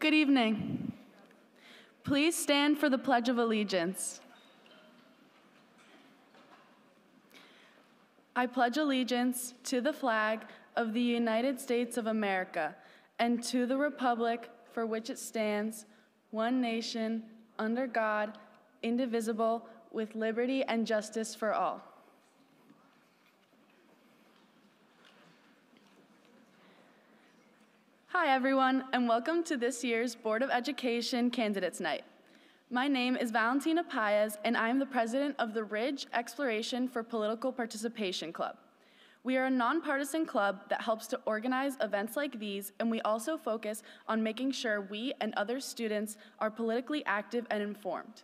Good evening. Please stand for the Pledge of Allegiance. I pledge allegiance to the flag of the United States of America and to the republic for which it stands, one nation, under God, indivisible, with liberty and justice for all. Hi, everyone, and welcome to this year's Board of Education Candidates Night. My name is Valentina Paez, and I am the president of the Ridge Exploration for Political Participation Club. We are a nonpartisan club that helps to organize events like these, and we also focus on making sure we and other students are politically active and informed.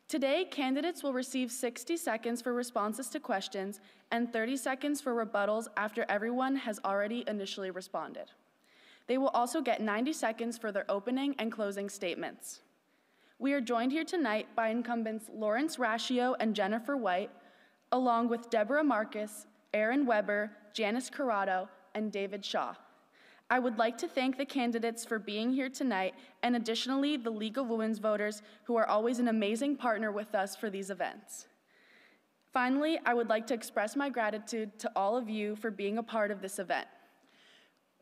Today, candidates will receive 60 seconds for responses to questions and 30 seconds for rebuttals after everyone has already initially responded. They will also get 90 seconds for their opening and closing statements. We are joined here tonight by incumbents Lawrence Rashio and Jennifer White, along with Deborah Marcus, Aaron Weber, Janice Corrado, and David Shaw. I would like to thank the candidates for being here tonight, and additionally, the League of Women's Voters, who are always an amazing partner with us for these events. Finally, I would like to express my gratitude to all of you for being a part of this event.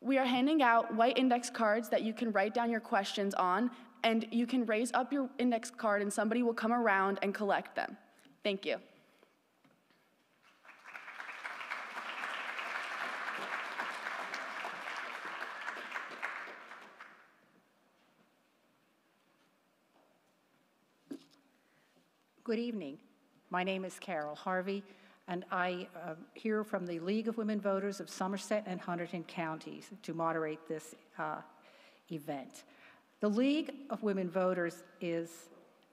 We are handing out white index cards that you can write down your questions on, and you can raise up your index card and somebody will come around and collect them. Thank you. Good evening. My name is Carol Harvey, and I am here from the League of Women Voters of Somerset and Hunterdon counties to moderate this event. The League of Women Voters is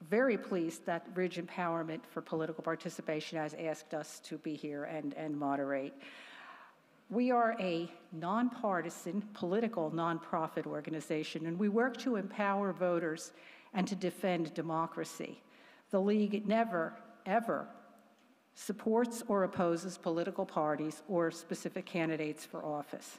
very pleased that Ridge Empowerment for Political Participation has asked us to be here and moderate. We are a nonpartisan, political nonprofit organization, and we work to empower voters and to defend democracy. The League never, ever supports or opposes political parties or specific candidates for office.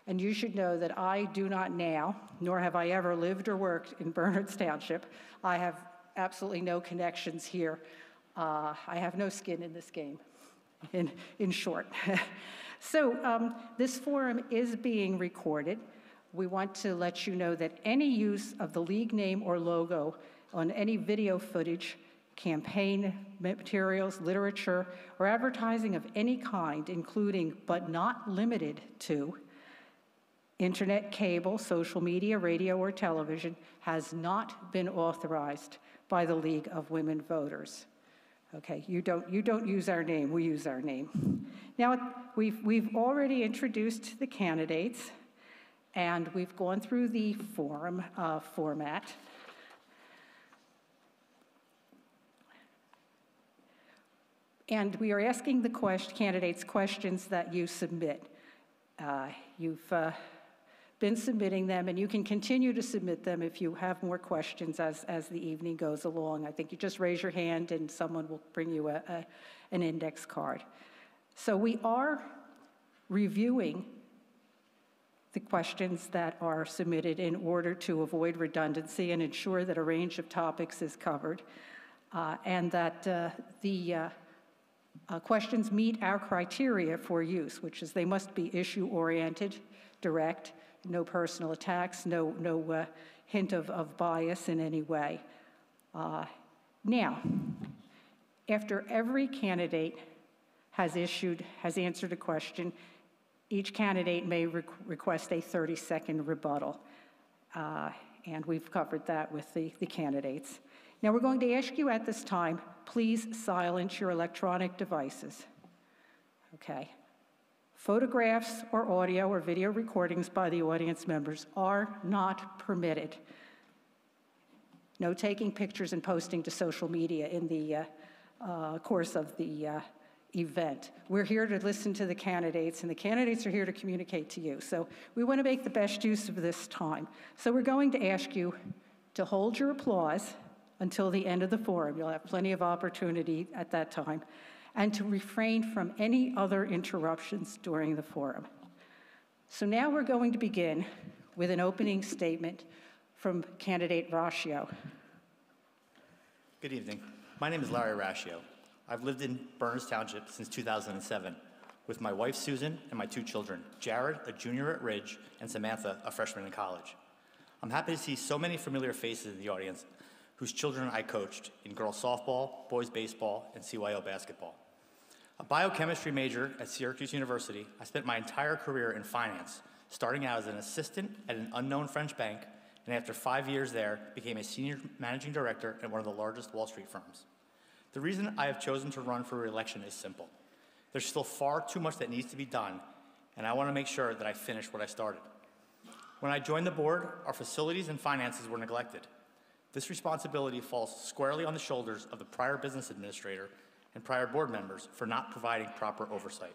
And you should know that I do not now, nor have I ever lived or worked in Bernards Township. I have absolutely no connections here. I have no skin in this game, in short. So this forum is being recorded. We want to let you know that any use of the League name or logo on any video footage, campaign materials, literature, or advertising of any kind, including but not limited to internet, cable, social media, radio, or television, has not been authorized by the League of Women Voters. Okay, you don't use our name, we use our name. Now, we've already introduced the candidates, and we've gone through the forum format. And we are asking the candidates questions that you submit. You've been submitting them, and you can continue to submit them if you have more questions as the evening goes along. I think you just raise your hand and someone will bring you an index card. So we are reviewing the questions that are submitted in order to avoid redundancy and ensure that a range of topics is covered, and that the questions meet our criteria for use, which is they must be issue-oriented, direct, no personal attacks, no hint of bias in any way. Now, after every candidate has answered a question, each candidate may request a 30-second rebuttal, and we've covered that with the candidates. Now, we're going to ask you at this time, please silence your electronic devices. Okay. Photographs or audio or video recordings by the audience members are not permitted. No taking pictures and posting to social media in the course of the event. We're here to listen to the candidates, and the candidates are here to communicate to you. So we want to make the best use of this time. So we're going to ask you to hold your applause until the end of the forum. You'll have plenty of opportunity at that time, and to refrain from any other interruptions during the forum. So now we're going to begin with an opening statement from candidate Rashio. Good evening. My name is Larry Rashio. I've lived in Berners Township since 2007 with my wife, Susan, and my 2 children, Jared, a junior at Ridge, and Samantha, a freshman in college. I'm happy to see so many familiar faces in the audience whose children I coached in girls softball, boys baseball, and CYO basketball. A biochemistry major at Syracuse University, I spent my entire career in finance, starting out as an assistant at an unknown French bank, and after 5 years there, became a senior managing director at one of the largest Wall Street firms. The reason I have chosen to run for re-election is simple. There's still far too much that needs to be done, and I want to make sure that I finish what I started. When I joined the board, our facilities and finances were neglected. This responsibility falls squarely on the shoulders of the prior business administrator and prior board members for not providing proper oversight.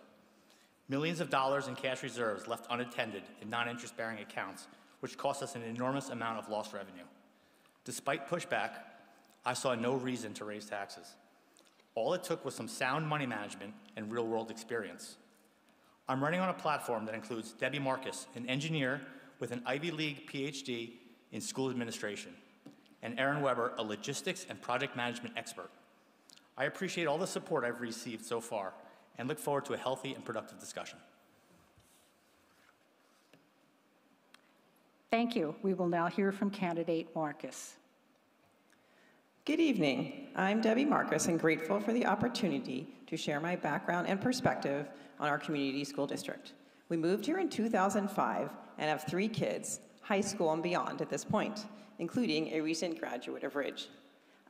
Millions of dollars in cash reserves left unattended in non-interest-bearing accounts, which cost us an enormous amount of lost revenue. Despite pushback, I saw no reason to raise taxes. All it took was some sound money management and real-world experience. I'm running on a platform that includes Debbie Marcus, an engineer with an Ivy League PhD in school administration, and Aaron Weber, a logistics and project management expert. I appreciate all the support I've received so far and look forward to a healthy and productive discussion. Thank you. We will now hear from candidate Marcus. Good evening. I'm Debbie Marcus and grateful for the opportunity to share my background and perspective on our community school district. We moved here in 2005 and have 3 kids, high school and beyond at this point, including a recent graduate of Ridge.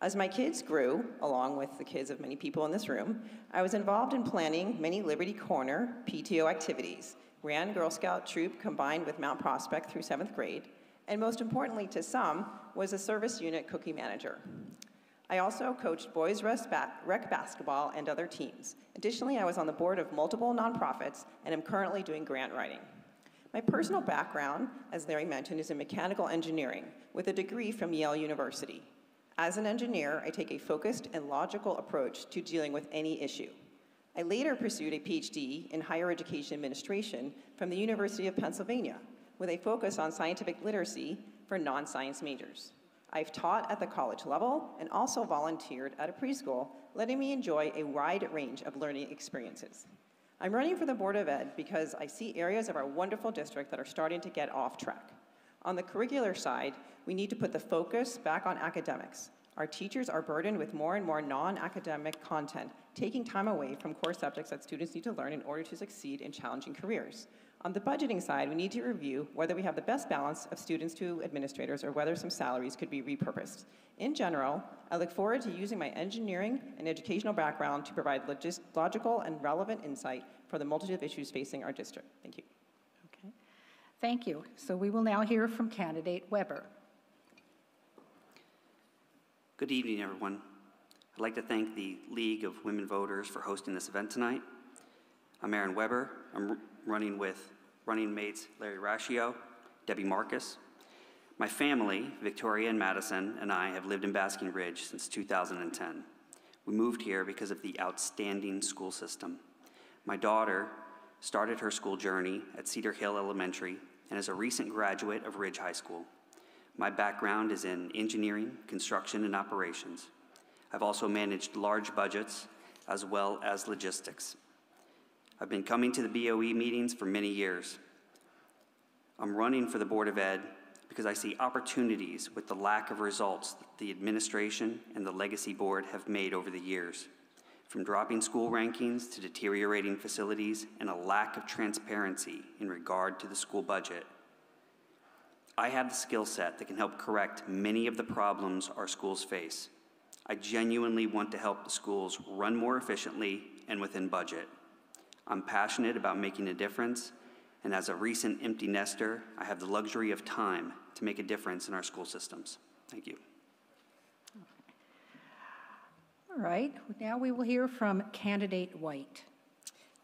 As my kids grew, along with the kids of many people in this room, I was involved in planning many Liberty Corner PTO activities, ran Girl Scout troop combined with Mount Prospect through 7th grade, and most importantly to some, was a service unit cookie manager. I also coached boys rec basketball and other teams. Additionally, I was on the board of multiple nonprofits and am currently doing grant writing. My personal background, as Larry mentioned, is in mechanical engineering with a degree from Yale University. As an engineer, I take a focused and logical approach to dealing with any issue. I later pursued a PhD in higher education administration from the University of Pennsylvania with a focus on scientific literacy for non-science majors. I've taught at the college level and also volunteered at a preschool, letting me enjoy a wide range of learning experiences. I'm running for the Board of Ed because I see areas of our wonderful district that are starting to get off track. On the curricular side, we need to put the focus back on academics. Our teachers are burdened with more and more non-academic content, taking time away from core subjects that students need to learn in order to succeed in challenging careers. On the budgeting side, we need to review whether we have the best balance of students to administrators or whether some salaries could be repurposed. In general, I look forward to using my engineering and educational background to provide logical and relevant insight for the multitude of issues facing our district. Thank you. Okay. Thank you. So we will now hear from candidate Weber. Good evening, everyone. I'd like to thank the League of Women Voters for hosting this event tonight. I'm Aaron Weber. I'm running with running mates Larry Rashio, Debbie Marcus. My family, Victoria and Madison, and I have lived in Basking Ridge since 2010. We moved here because of the outstanding school system. My daughter started her school journey at Cedar Hill Elementary and is a recent graduate of Ridge High School. My background is in engineering, construction, and operations. I've also managed large budgets as well as logistics. I've been coming to the BOE meetings for many years. I'm running for the Board of Ed because I see opportunities with the lack of results that the administration and the Legacy Board have made over the years, from dropping school rankings to deteriorating facilities and a lack of transparency in regard to the school budget. I have the skill set that can help correct many of the problems our schools face. I genuinely want to help the schools run more efficiently and within budget. I'm passionate about making a difference, and as a recent empty nester, I have the luxury of time to make a difference in our school systems. Thank you. All right, now we will hear from candidate White.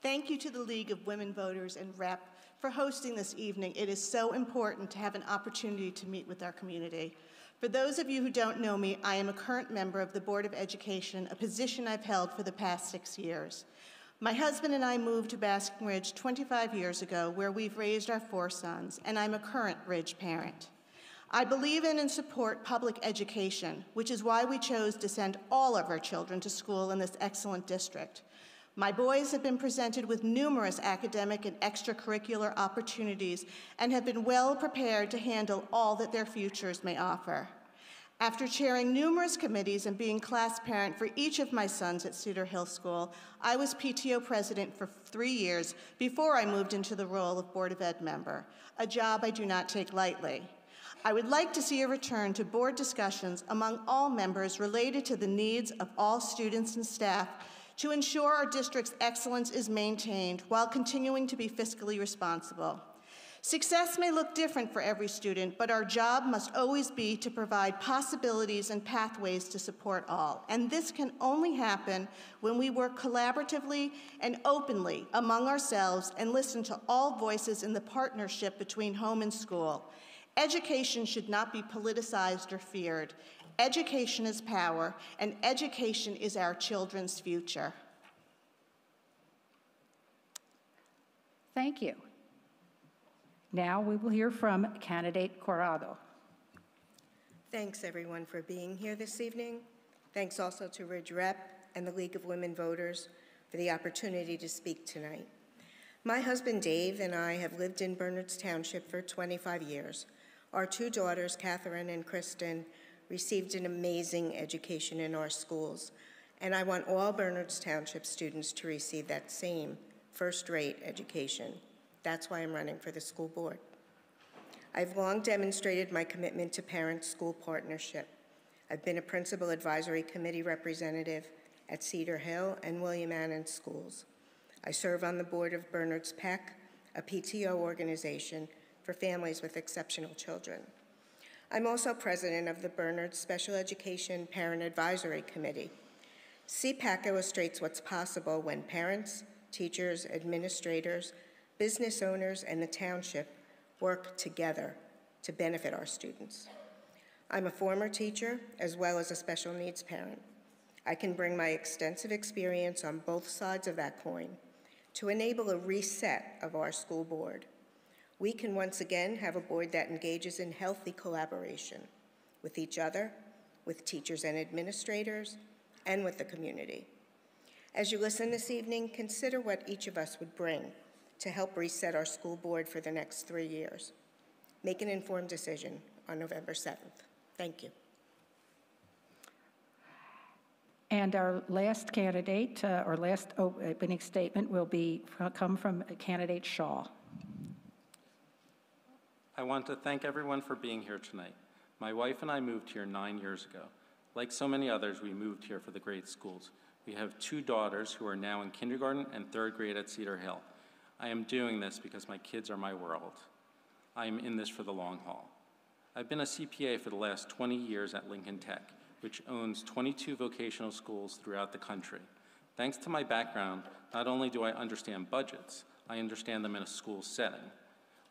Thank you to the League of Women Voters and REP for hosting this evening. It is so important to have an opportunity to meet with our community. For those of you who don't know me, I am a current member of the Board of Education, a position I've held for the past 6 years. My husband and I moved to Basking Ridge 25 years ago, where we've raised our 4 sons, and I'm a current Ridge parent. I believe in and support public education, which is why we chose to send all of our children to school in this excellent district. My boys have been presented with numerous academic and extracurricular opportunities and have been well prepared to handle all that their futures may offer. After chairing numerous committees and being class parent for each of my sons at Cedar Hill School, I was PTO president for 3 years before I moved into the role of Board of Ed member, a job I do not take lightly. I would like to see a return to board discussions among all members related to the needs of all students and staff to ensure our district's excellence is maintained while continuing to be fiscally responsible. Success may look different for every student, but our job must always be to provide possibilities and pathways to support all. And this can only happen when we work collaboratively and openly among ourselves and listen to all voices in the partnership between home and school. Education should not be politicized or feared. Education is power, and education is our children's future. Thank you. Now we will hear from candidate Corrado. Thanks everyone for being here this evening. Thanks also to Ridge Rep and the League of Women Voters for the opportunity to speak tonight. My husband Dave and I have lived in Bernards Township for 25 years. Our 2 daughters, Catherine and Kristen, received an amazing education in our schools, and I want all Bernards Township students to receive that same first-rate education. That's why I'm running for the school board. I've long demonstrated my commitment to parent-school partnership. I've been a principal advisory committee representative at Cedar Hill and William Annan schools. I serve on the board of Bernards PEC, a PTO organization for families with exceptional children. I'm also president of the Bernards Special Education Parent Advisory Committee. CPAC illustrates what's possible when parents, teachers, administrators, business owners, and the township work together to benefit our students. I'm a former teacher as well as a special needs parent. I can bring my extensive experience on both sides of that coin to enable a reset of our school board. We can once again have a board that engages in healthy collaboration with each other, with teachers and administrators, and with the community. As you listen this evening, consider what each of us would bring to help reset our school board for the next 3 years. Make an informed decision on November 7th. Thank you. And our last candidate, or last opening statement will come from candidate Shaw. I want to thank everyone for being here tonight. My wife and I moved here 9 years ago. Like so many others, we moved here for the great schools. We have 2 daughters who are now in kindergarten and 3rd grade at Cedar Hill. I am doing this because my kids are my world. I am in this for the long haul. I've been a CPA for the last 20 years at Lincoln Tech, which owns 22 vocational schools throughout the country. Thanks to my background, not only do I understand budgets, I understand them in a school setting.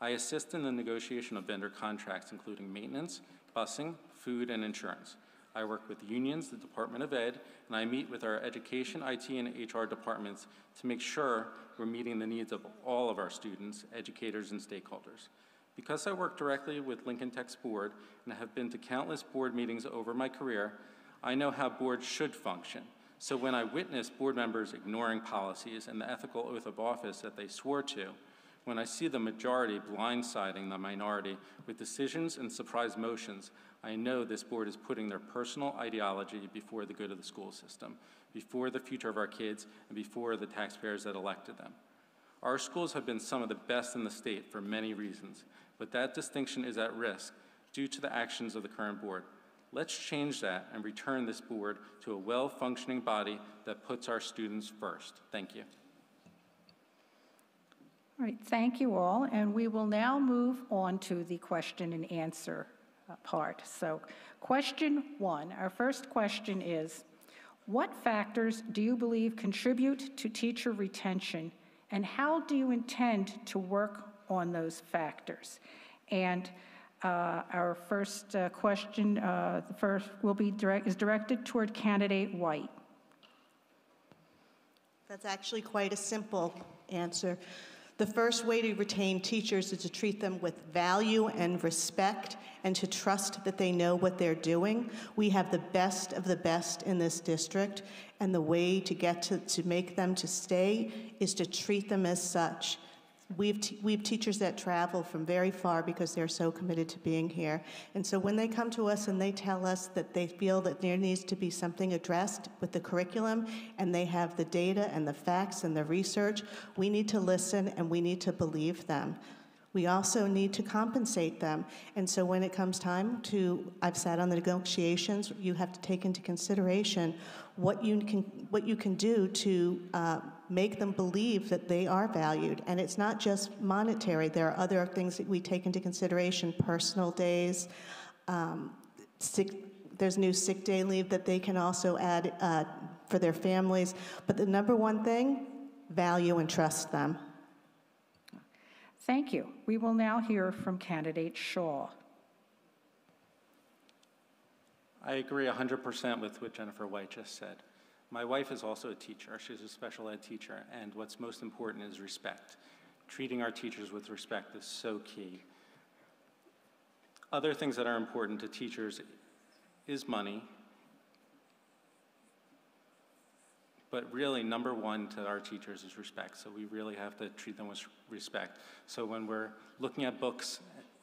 I assist in the negotiation of vendor contracts, including maintenance, busing, food, and insurance. I work with unions, the Department of Ed, and I meet with our education, IT, and HR departments to make sure we're meeting the needs of all of our students, educators, and stakeholders. Because I work directly with Lincoln Tech's board and have been to countless board meetings over my career, I know how boards should function. So when I witness board members ignoring policies and the ethical oath of office that they swore to, when I see the majority blindsiding the minority with decisions and surprise motions, I know this board is putting their personal ideology before the good of the school system, before the future of our kids, and before the taxpayers that elected them. Our schools have been some of the best in the state for many reasons, but that distinction is at risk due to the actions of the current board. Let's change that and return this board to a well-functioning body that puts our students first. Thank you. All right, thank you all, and we will now move on to the question and answer part. So, question 1, our first question is, what factors do you believe contribute to teacher retention, and how do you intend to work on those factors? And our first question, the first is directed toward candidate White. That's actually quite a simple answer. The first way to retain teachers is to treat them with value and respect and to trust that they know what they're doing. We have the best of the best in this district, and the way to get to make them to stay is to treat them as such. We have teachers that travel from very far because they're so committed to being here. And so when they come to us and they tell us that they feel that there needs to be something addressed with the curriculum, and they have the data and the facts and the research, we need to listen and we need to believe them. We also need to compensate them. And so when it comes time to, I've sat on the negotiations, you have to take into consideration what you can do to make them believe that they are valued. And it's not just monetary. There are other things that we take into consideration, personal days, there's new sick day leave that they can also add for their families. But the number one thing, value and trust them. Thank you. We will now hear from candidate Shaw. I agree 100% with what Jennifer White just said. My wife is also a teacher. She's a special ed teacher, and what's most important is respect. Treating our teachers with respect is so key. Other things that are important to teachers is money, but really number one to our teachers is respect, so we really have to treat them with respect. So when we're looking at books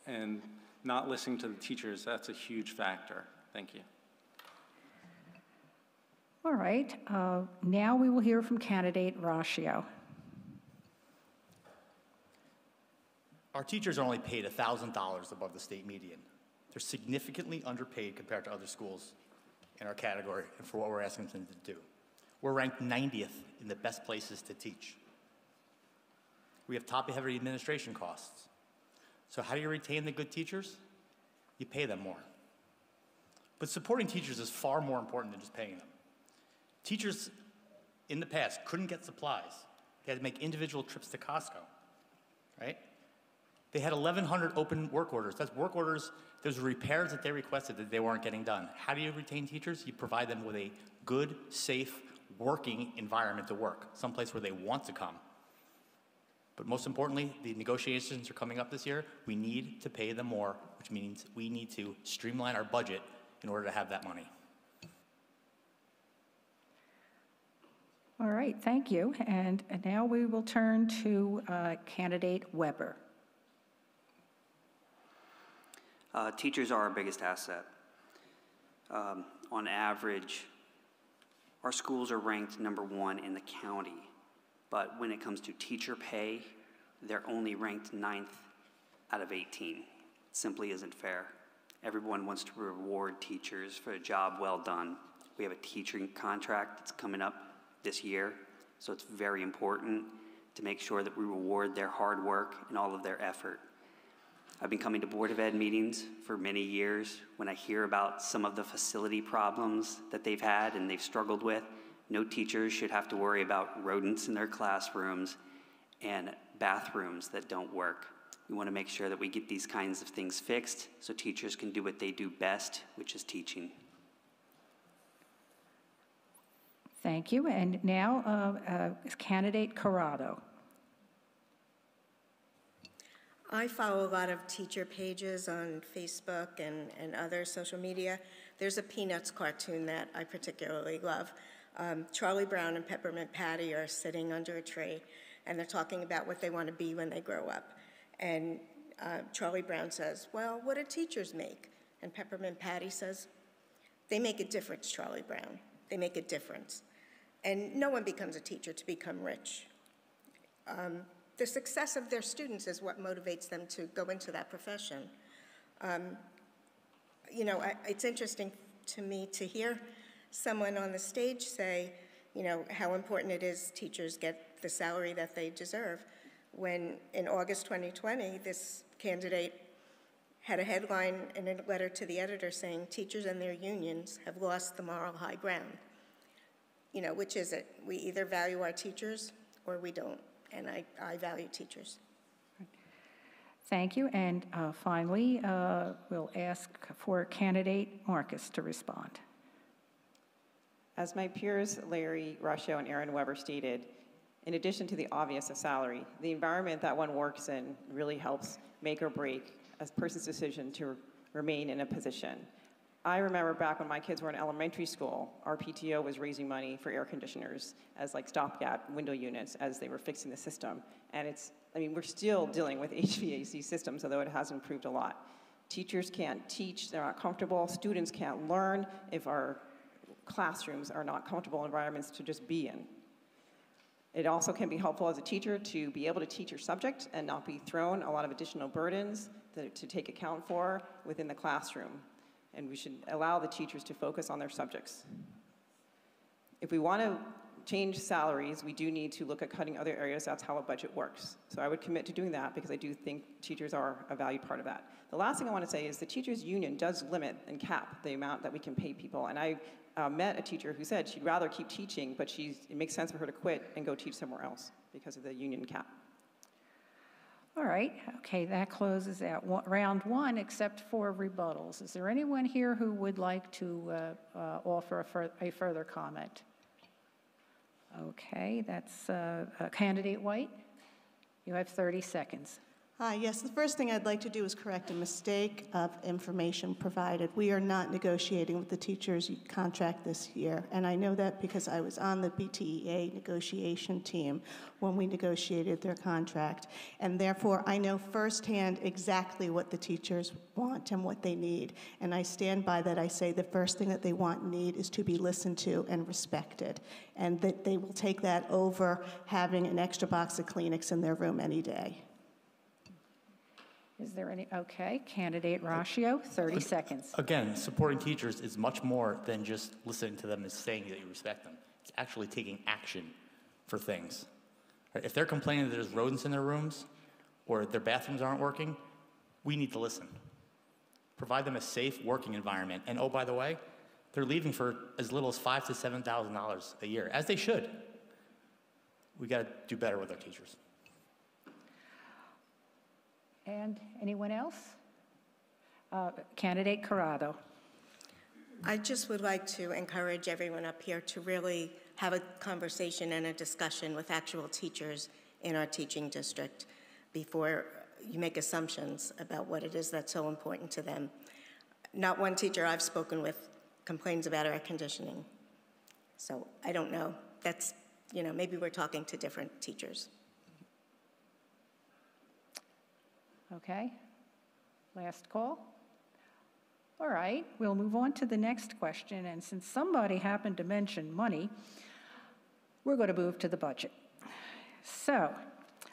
and not listening to the teachers, that's a huge factor. Thank you. All right, now we will hear from candidate Rashio. Our teachers are only paid $1,000 above the state median. They're significantly underpaid compared to other schools in our category and for what we're asking them to do. We're ranked 90th in the best places to teach. We have top-heavy administration costs. So how do you retain the good teachers? You pay them more. But supporting teachers is far more important than just paying them. Teachers in the past couldn't get supplies. They had to make individual trips to Costco, right? They had 1,100 open work orders. That's work orders, those were repairs that they requested that they weren't getting done. How do you retain teachers? You provide them with a good, safe, working environment to work, someplace where they want to come. But most importantly, the negotiations are coming up this year. We need to pay them more, which means we need to streamline our budget in order to have that money. All right, thank you. And now we will turn to candidate Weber. Teachers are our biggest asset. On average, our schools are ranked #1 in the county, but when it comes to teacher pay, they're only ranked 9th out of 18. It simply isn't fair. Everyone wants to reward teachers for a job well done. We have a teaching contract that's coming up this year, so it's very important to make sure that we reward their hard work and all of their effort. I've been coming to Board of Ed meetings for many years. When I hear about some of the facility problems that they've had and they've struggled with, no teachers should have to worry about rodents in their classrooms and bathrooms that don't work. We want to make sure that we get these kinds of things fixed so teachers can do what they do best, which is teaching. Thank you. And now candidate Corrado. I follow a lot of teacher pages on Facebook and other social media. There's a Peanuts cartoon that I particularly love. Charlie Brown and Peppermint Patty are sitting under a tree, and they're talking about what they want to be when they grow up. And Charlie Brown says, well, what do teachers make? And Peppermint Patty says, they make a difference, Charlie Brown. They make a difference. And no one becomes a teacher to become rich. The success of their students is what motivates them to go into that profession. You know, it's interesting to me to hear someone on the stage say, you know, how important it is teachers get the salary that they deserve, when in August 2020, this candidate had a headline in a letter to the editor saying, teachers and their unions have lost the moral high ground. You know, which is it? We either value our teachers or we don't. And I value teachers. Thank you. And finally, we'll ask for candidate Marcus to respond. As my peers, Larry Rashio and Aaron Weber stated, In addition to the obvious of salary, the environment that one works in really helps make or break a person's decision to remain in a position. I remember back when my kids were in elementary school, our PTO was raising money for air conditioners as like stopgap window units as they were fixing the system. And we're still dealing with HVAC systems, although it has improved a lot. Teachers can't teach, they're not comfortable. Students can't learn if our classrooms are not comfortable environments to just be in. It also can be helpful as a teacher to be able to teach your subject and not be thrown a lot of additional burdens to take account for within the classroom. And we should allow the teachers to focus on their subjects. If we want to change salaries, we do need to look at cutting other areas. That's how a budget works. So I would commit to doing that because I do think teachers are a valued part of that. The last thing I want to say is the teachers union does limit and cap the amount that we can pay people. And I met a teacher who said she'd rather keep teaching, but it makes sense for her to quit and go teach somewhere else because of the union cap. All right, okay, that closes out round one, except for rebuttals. Is there anyone here who would like to offer a further comment? Okay, that's Candidate White. You have 30 seconds. Yes, the first thing I'd like to do is correct a mistake of information provided. We are not negotiating with the teachers' contract this year, and I know that because I was on the BTEA negotiation team when we negotiated their contract, and therefore I know firsthand exactly what the teachers want and what they need, and I stand by that. I say the first thing that they want and need is to be listened to and respected, and that they will take that over having an extra box of Kleenex in their room any day. Is there any, okay, Candidate Ratio, 30 seconds. Again, supporting teachers is much more than just listening to them and saying that you respect them. It's actually taking action for things. Right? If they're complaining that there's rodents in their rooms or their bathrooms aren't working, we need to listen. Provide them a safe working environment. And oh, by the way, they're leaving for as little as $5,000 to $7,000 a year, as they should. We got to do better with our teachers. And anyone else? Candidate Corrado. I just would like to encourage everyone up here to really have a conversation and a discussion with actual teachers in our teaching district before you make assumptions about what it is that's so important to them. Not one teacher I've spoken with complains about air conditioning. So I don't know. That's, maybe we're talking to different teachers. Okay, last call. All right, we'll move on to the next question, and since somebody happened to mention money, we're going to move to the budget. So,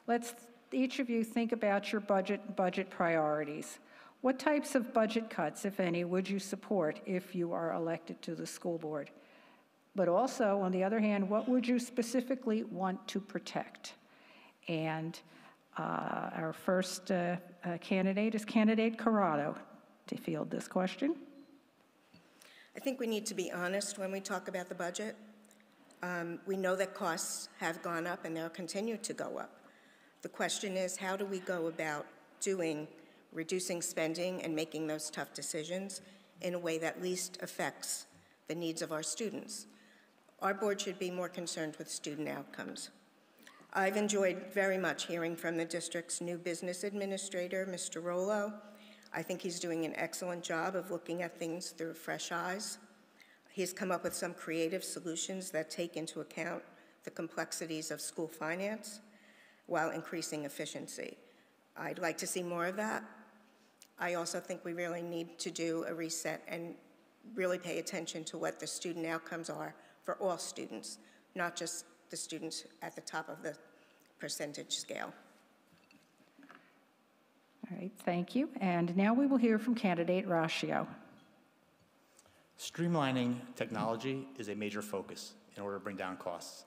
let's each of you think about your budget priorities. What types of budget cuts, if any, would you support if you are elected to the school board? But also, on the other hand, what would you specifically want to protect? And our first candidate is Candidate Corrado to field this question. I think we need to be honest when we talk about the budget. We know that costs have gone up and they'll continue to go up. The question is, how do we go about reducing spending and making those tough decisions in a way that least affects the needs of our students? Our board should be more concerned with student outcomes. I've enjoyed very much hearing from the district's new business administrator, Mr. Rollo. I think he's doing an excellent job of looking at things through fresh eyes. He's come up with some creative solutions that take into account the complexities of school finance while increasing efficiency. I'd like to see more of that. I also think we really need to do a reset and really pay attention to what the student outcomes are for all students, not just the students at the top of the percentage scale. All right, thank you. And now we will hear from Candidate Ratio. Streamlining technology is a major focus in order to bring down costs.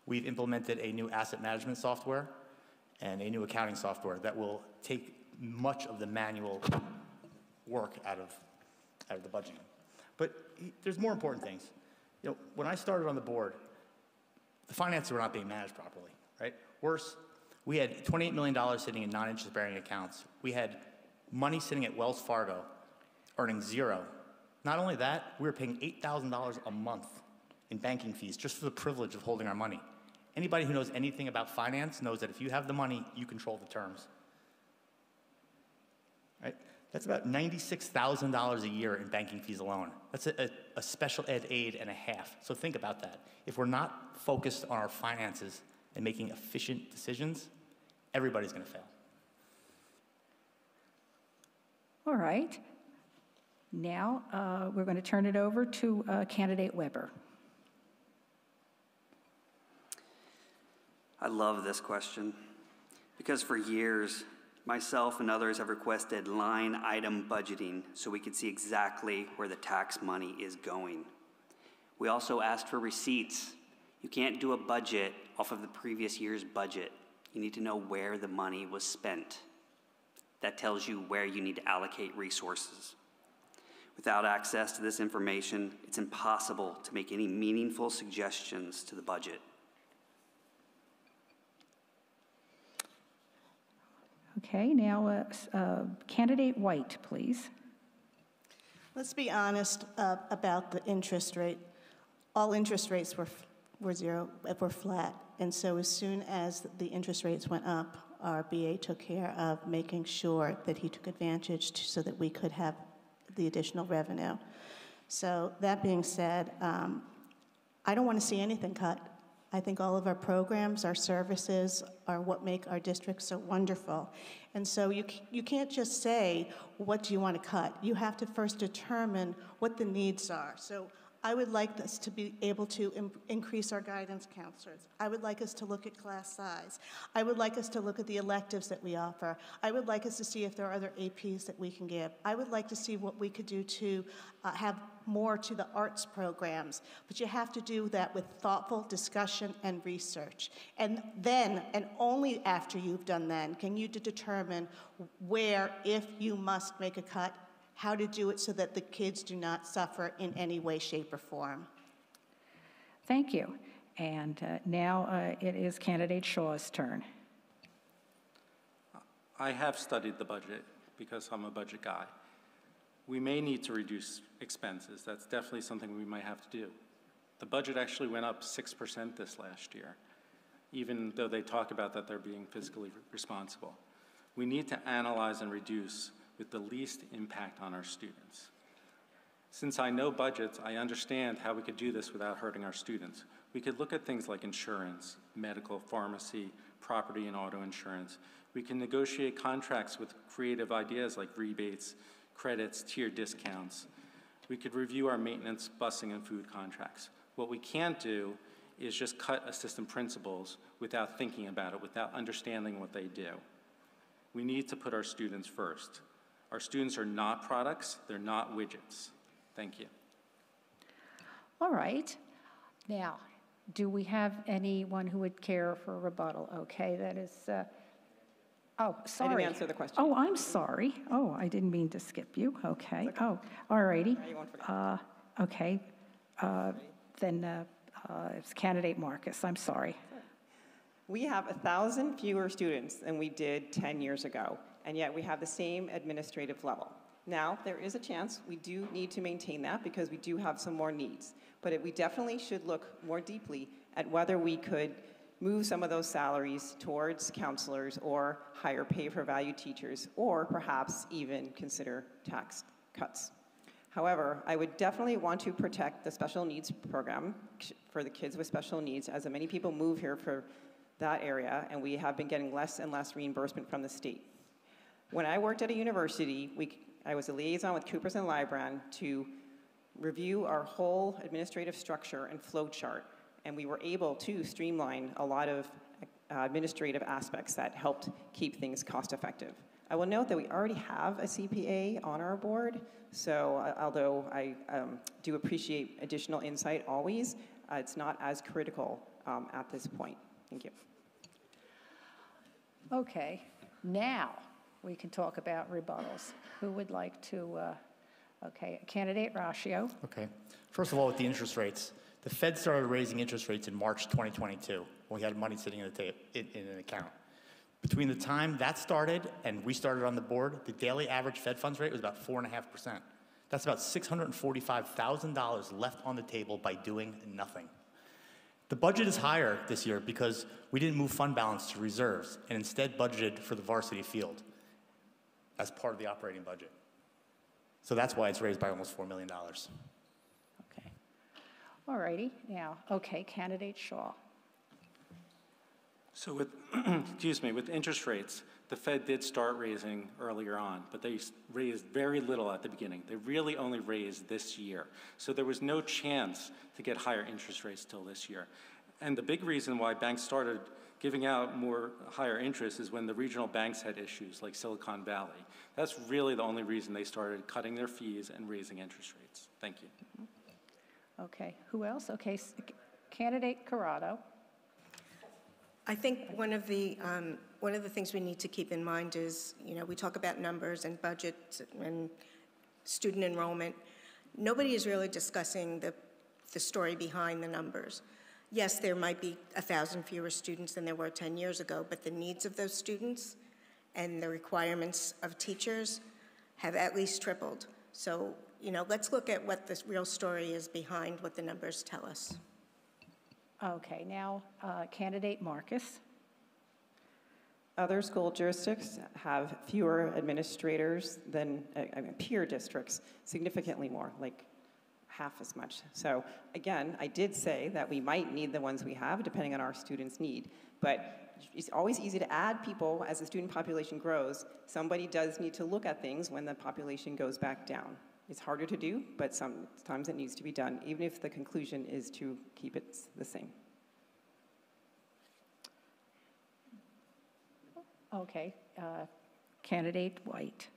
We've implemented a new asset management software and a new accounting software that will take much of the manual work out of the budgeting. But there's more important things. When I started on the board, the finances were not being managed properly, right? Worse, we had $28 million sitting in non-interest-bearing accounts. We had money sitting at Wells Fargo earning zero. Not only that, we were paying $8,000 a month in banking fees just for the privilege of holding our money. Anybody who knows anything about finance knows that if you have the money, you control the terms. Right? That's about $96,000 a year in banking fees alone. That's a special ed aid and a half. So think about that. If we're not focused on our finances and making efficient decisions, everybody's going to fail. All right. Now we're going to turn it over to candidate Weber. I love this question because for years, myself and others have requested line item budgeting so we could see exactly where the tax money is going. We also asked for receipts. You can't do a budget off of the previous year's budget. You need to know where the money was spent. That tells you where you need to allocate resources. Without access to this information, it's impossible to make any meaningful suggestions to the budget. Okay, now candidate White, please. Let's be honest about the interest rate. All interest rates were zero, were flat. And so as soon as the interest rates went up, our BA took care of making sure that he took advantage so that we could have the additional revenue. So that being said, I don't want to see anything cut. I think all of our programs, our services are what make our district so wonderful. And so you can't just say, what do you want to cut? You have to first determine what the needs are. So I would like us to be able to increase our guidance counselors. I would like us to look at class size. I would like us to look at the electives that we offer. I would like us to see if there are other APs that we can give. I would like to see what we could do to have more to the arts programs. But you have to do that with thoughtful discussion and research. And then, and only after you've done that, can you determine where, if you must make a cut, how to do it so that the kids do not suffer in any way, shape, or form. Thank you. And now it is candidate Shaw's turn. I have studied the budget because I'm a budget guy. We may need to reduce expenses. That's definitely something we might have to do. The budget actually went up 6% this last year, even though they talk about that they're being fiscally responsible. We need to analyze and reduce with the least impact on our students. Since I know budgets, I understand how we could do this without hurting our students. We could look at things like insurance, medical, pharmacy, property and auto insurance. We can negotiate contracts with creative ideas like rebates, credits, tier discounts. We could review our maintenance, busing, and food contracts. What we can't do is just cut assistant principals without thinking about it, without understanding what they do. We need to put our students first. Our students are not products, they're not widgets. Thank you. All right. Now, do we have anyone who would care for a rebuttal? Okay, that is, oh, sorry. I didn't answer the question. Oh, I'm sorry. Oh, I didn't mean to skip you. Okay. Oh, all righty. You won't forget. Okay. Then it's candidate Marcus. I'm sorry. We have 1,000 fewer students than we did 10 years ago, and yet we have the same administrative level. Now, there is a chance we do need to maintain that because we do have some more needs, but we definitely should look more deeply at whether we could move some of those salaries towards counselors or higher pay for value teachers, or perhaps even consider tax cuts. However, I would definitely want to protect the special needs program for the kids with special needs, as many people move here for that area, and we have been getting less and less reimbursement from the state. When I worked at a university, I was a liaison with Coopers and Libran to review our whole administrative structure and flow chart, and we were able to streamline a lot of administrative aspects that helped keep things cost effective. I will note that we already have a CPA on our board, so although I do appreciate additional insight always, it's not as critical at this point. Thank you. Okay, now we can talk about rebuttals. Who would like to, okay, candidate Ratio. Okay. First of all, with the interest rates, the Fed started raising interest rates in March 2022 when we had money sitting in an account. Between the time that started and we started on the board, the daily average Fed funds rate was about 4.5%. That's about $645,000 left on the table by doing nothing. The budget is higher this year because we didn't move fund balance to reserves and instead budgeted for the varsity field as part of the operating budget. So that's why it's raised by almost $4 million. Okay. All righty. Now, okay, Candidate Shaw. So with, excuse me, with interest rates, the Fed did start raising earlier on, but they raised very little at the beginning. They really only raised this year. So there was no chance to get higher interest rates till this year. And the big reason why banks started giving out more higher interest is when the regional banks had issues like Silicon Valley. That's really the only reason they started cutting their fees and raising interest rates. Thank you. Okay, who else? Okay, Candidate Corrado. I think one of the things we need to keep in mind is, we talk about numbers and budgets and student enrollment. Nobody is really discussing the story behind the numbers. Yes, there might be 1,000 fewer students than there were 10 years ago, but the needs of those students and the requirements of teachers have at least tripled. So, let's look at what the real story is behind what the numbers tell us. Okay, now Candidate Marcus. Other school districts have fewer administrators than peer districts, significantly more, like half as much. So again, I did say that we might need the ones we have depending on our students' need, but it's always easy to add people as the student population grows. Somebody does need to look at things when the population goes back down. It's harder to do, but sometimes it needs to be done, even if the conclusion is to keep it the same. Okay, Candidate White.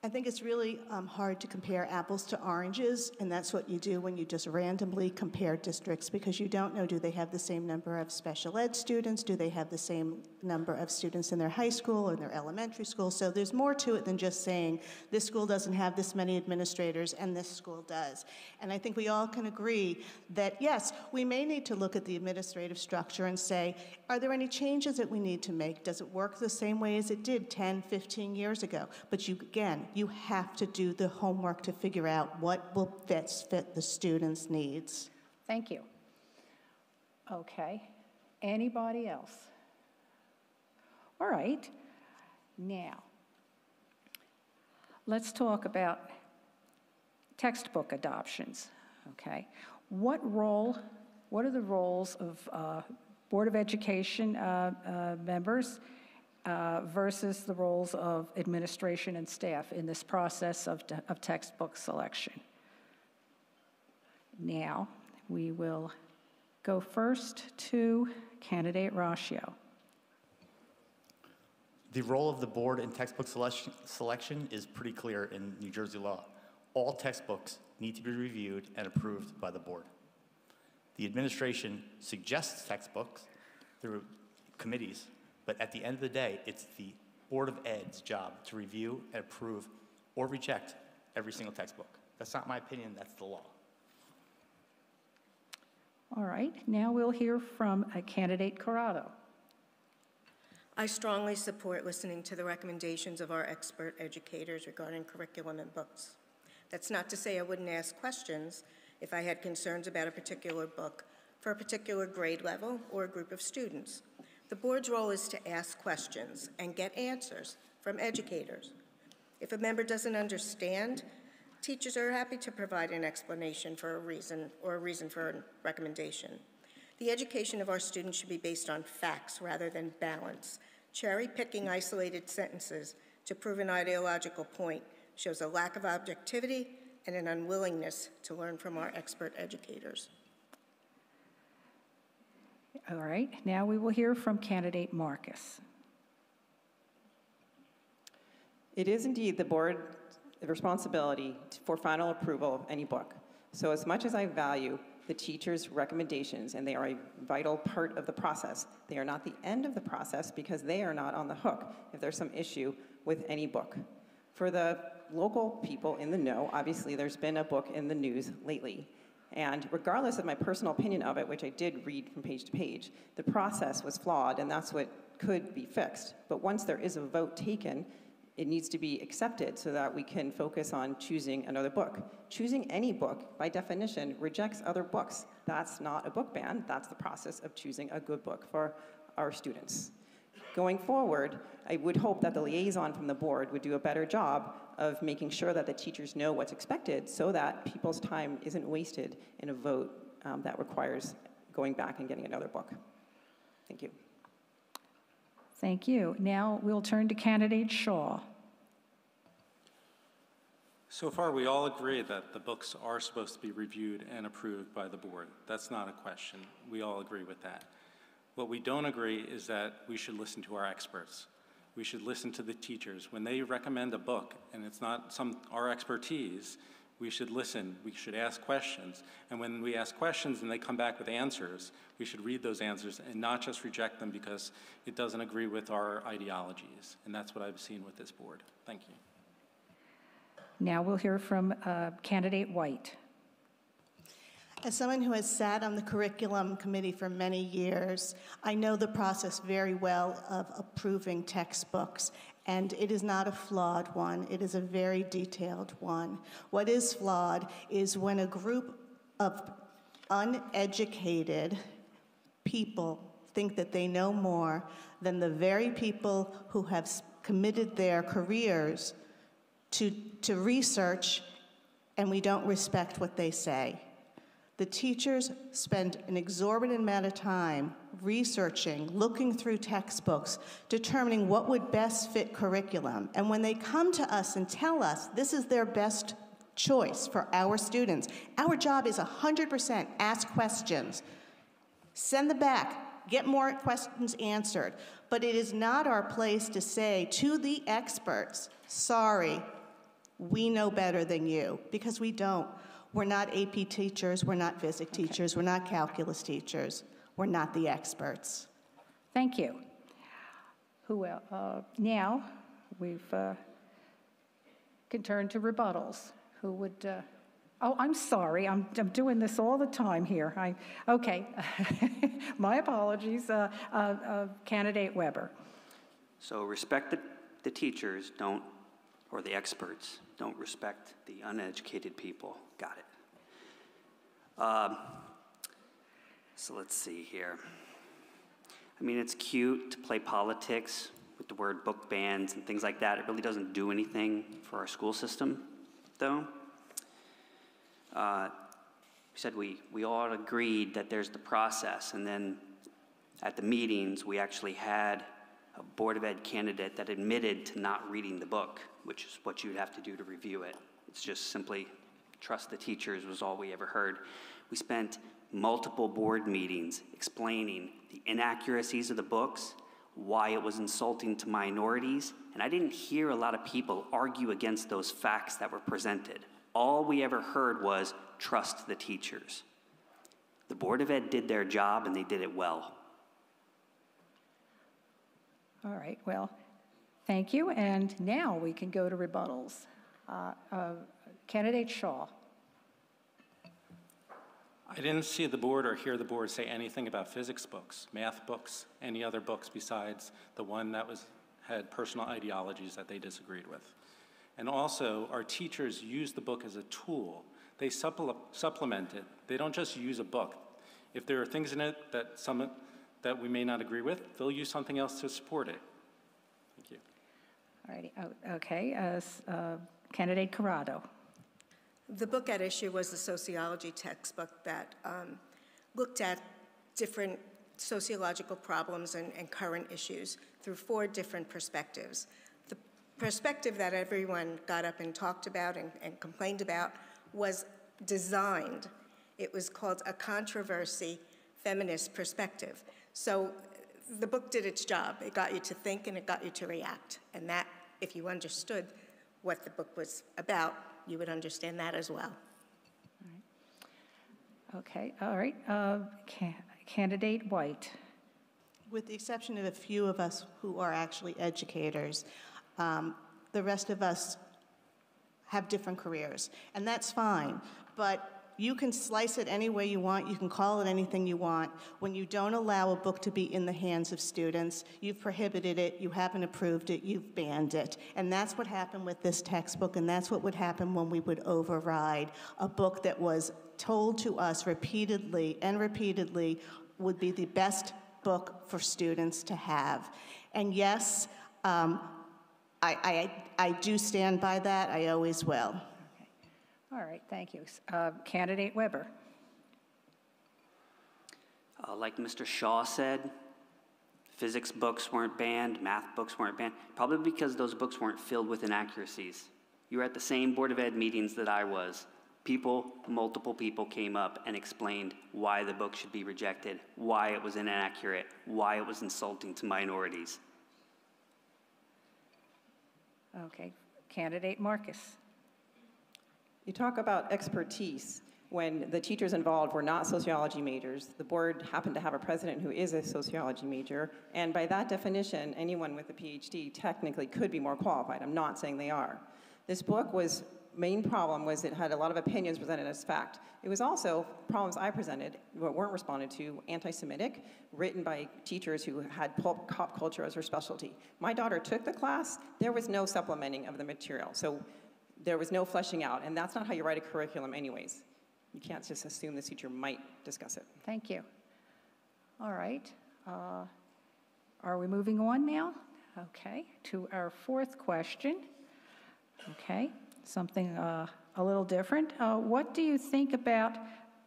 I think it's really hard to compare apples to oranges, and that's what you do when you just randomly compare districts, because you don't know, do they have the same number of special ed students? Do they have the same number of students in their high school or in their elementary school? So there's more to it than just saying this school doesn't have this many administrators and this school does. And I think we all can agree that, yes, we may need to look at the administrative structure and say, are there any changes that we need to make? Does it work the same way as it did 10, 15 years ago? But you have to do the homework to figure out what will fit the students' needs. Thank you. Okay, anybody else? All right, now, let's talk about textbook adoptions, okay? What are the roles of Board of Education members versus the roles of administration and staff in this process of textbook selection? Now, we will go first to Candidate Ratio. The role of the board in textbook selection is pretty clear in New Jersey law. All textbooks need to be reviewed and approved by the board. The administration suggests textbooks through committees, but at the end of the day, it's the Board of Ed's job to review and approve or reject every single textbook. That's not my opinion, that's the law. All right, now we'll hear from Candidate Corrado. I strongly support listening to the recommendations of our expert educators regarding curriculum and books. That's not to say I wouldn't ask questions if I had concerns about a particular book for a particular grade level or a group of students. The board's role is to ask questions and get answers from educators. If a member doesn't understand, teachers are happy to provide an explanation for a reason or a reason for a recommendation. The education of our students should be based on facts rather than balance. Cherry-picking isolated sentences to prove an ideological point shows a lack of objectivity and an unwillingness to learn from our expert educators. All right, now we will hear from Candidate Marcus. It is indeed the board's responsibility for final approval of any book. So as much as I value the teachers' recommendations, and they are a vital part of the process, they are not the end of the process because they are not on the hook if there's some issue with any book. For the local people in the know, obviously there's been a book in the news lately. And regardless of my personal opinion of it, which I did read from page to page, the process was flawed, and that's what could be fixed. But once there is a vote taken, It needs to be accepted so that we can focus on choosing another book. Choosing any book, by definition, rejects other books. That's not a book ban. That's the process of choosing a good book for our students. Going forward, I would hope that the liaison from the board would do a better job of making sure that the teachers know what's expected so that people's time isn't wasted in a vote that requires going back and getting another book. Thank you. Thank you. Now we'll turn to candidate Shaw. So far, we all agree that the books are supposed to be reviewed and approved by the board. That's not a question. We all agree with that. What we don't agree is that we should listen to our experts. We should listen to the teachers. When they recommend a book and it's not our expertise, we should listen. We should ask questions. And when we ask questions and they come back with answers, we should read those answers and not just reject them because it doesn't agree with our ideologies. And that's what I've seen with this board. Thank you. Now we'll hear from candidate White. As someone who has sat on the curriculum committee for many years, I know the process very well of approving textbooks, and it is not a flawed one. It is a very detailed one. What is flawed is when a group of uneducated people think that they know more than the very people who have committed their careers to research, and we don't respect what they say. The teachers spend an exorbitant amount of time researching, looking through textbooks, determining what would best fit curriculum. And when they come to us and tell us this is their best choice for our students, our job is 100% ask questions, send them back, get more questions answered. But it is not our place to say to the experts, sorry, we know better than you, because we don't. We're not AP teachers, we're not physics teachers, we're not calculus teachers, we're not the experts. Thank you. Now we've can turn to rebuttals. Who would, oh, I'm sorry, I'm doing this all the time here. Okay, my apologies, candidate Weber. So respect the teachers, or the experts, don't respect the uneducated people. Got it. So let's see here. I mean, it's cute to play politics with the word book bans and things like that. It really doesn't do anything for our school system, though. We said we all agreed that there's the process, and then at the meetings, we actually had a Board of Ed candidate that admitted to not reading the book, which is what you'd have to do to review it. It's just simply trust the teachers was all we ever heard. We spent multiple board meetings explaining the inaccuracies of the books, why it was insulting to minorities, and I didn't hear a lot of people argue against those facts that were presented. All we ever heard was trust the teachers. The Board of Ed did their job and they did it well. All right, well, thank you. And now we can go to rebuttals. Candidate Shaw. I didn't see the board or hear the board say anything about physics books, math books, any other books besides the one that had personal ideologies that they disagreed with. And also, our teachers use the book as a tool. They supplement it. They don't just use a book. If there are things in it that we may not agree with, they'll use something else to support it. Thank you. All righty, okay. Candidate Corrado. The book at issue was the sociology textbook that looked at different sociological problems and current issues through 4 different perspectives. The perspective that everyone got up and talked about and complained about was designed. It was called A Controversy Feminist Perspective. So the book did its job. It got you to think and it got you to react. And that, if you understood what the book was about, you would understand that as well. All right. Okay, all right. Candidate White. With the exception of a few of us who are actually educators, the rest of us have different careers, and that's fine. But you can slice it any way you want, you can call it anything you want. When you don't allow a book to be in the hands of students, you've prohibited it, you haven't approved it, you've banned it. And that's what happened with this textbook, and that's what would happen when we would override a book that was told to us repeatedly and repeatedly would be the best book for students to have. And yes, I do stand by that, I always will. Okay. All right, thank you. Candidate Weber. Like Mr. Shaw said, physics books weren't banned, math books weren't banned, probably because those books weren't filled with inaccuracies. You were at the same Board of Ed meetings that I was. Multiple people came up and explained why the book should be rejected, why it was inaccurate, why it was insulting to minorities. Okay, Candidate Marcus. You talk about expertise. When the teachers involved were not sociology majors, the board happened to have a president who is a sociology major, and by that definition, anyone with a PhD technically could be more qualified. I'm not saying they are. This book main problem was it had a lot of opinions presented as fact. It was also problems I presented that weren't responded to, anti-Semitic, written by teachers who had pop culture as their specialty. My daughter took the class, there was no supplementing of the material, so there was no fleshing out, and that's not how you write a curriculum anyways. You can't just assume the teacher might discuss it. Thank you. All right. Are we moving on now? Okay, to our fourth question. Okay. Something a little different. What do you think about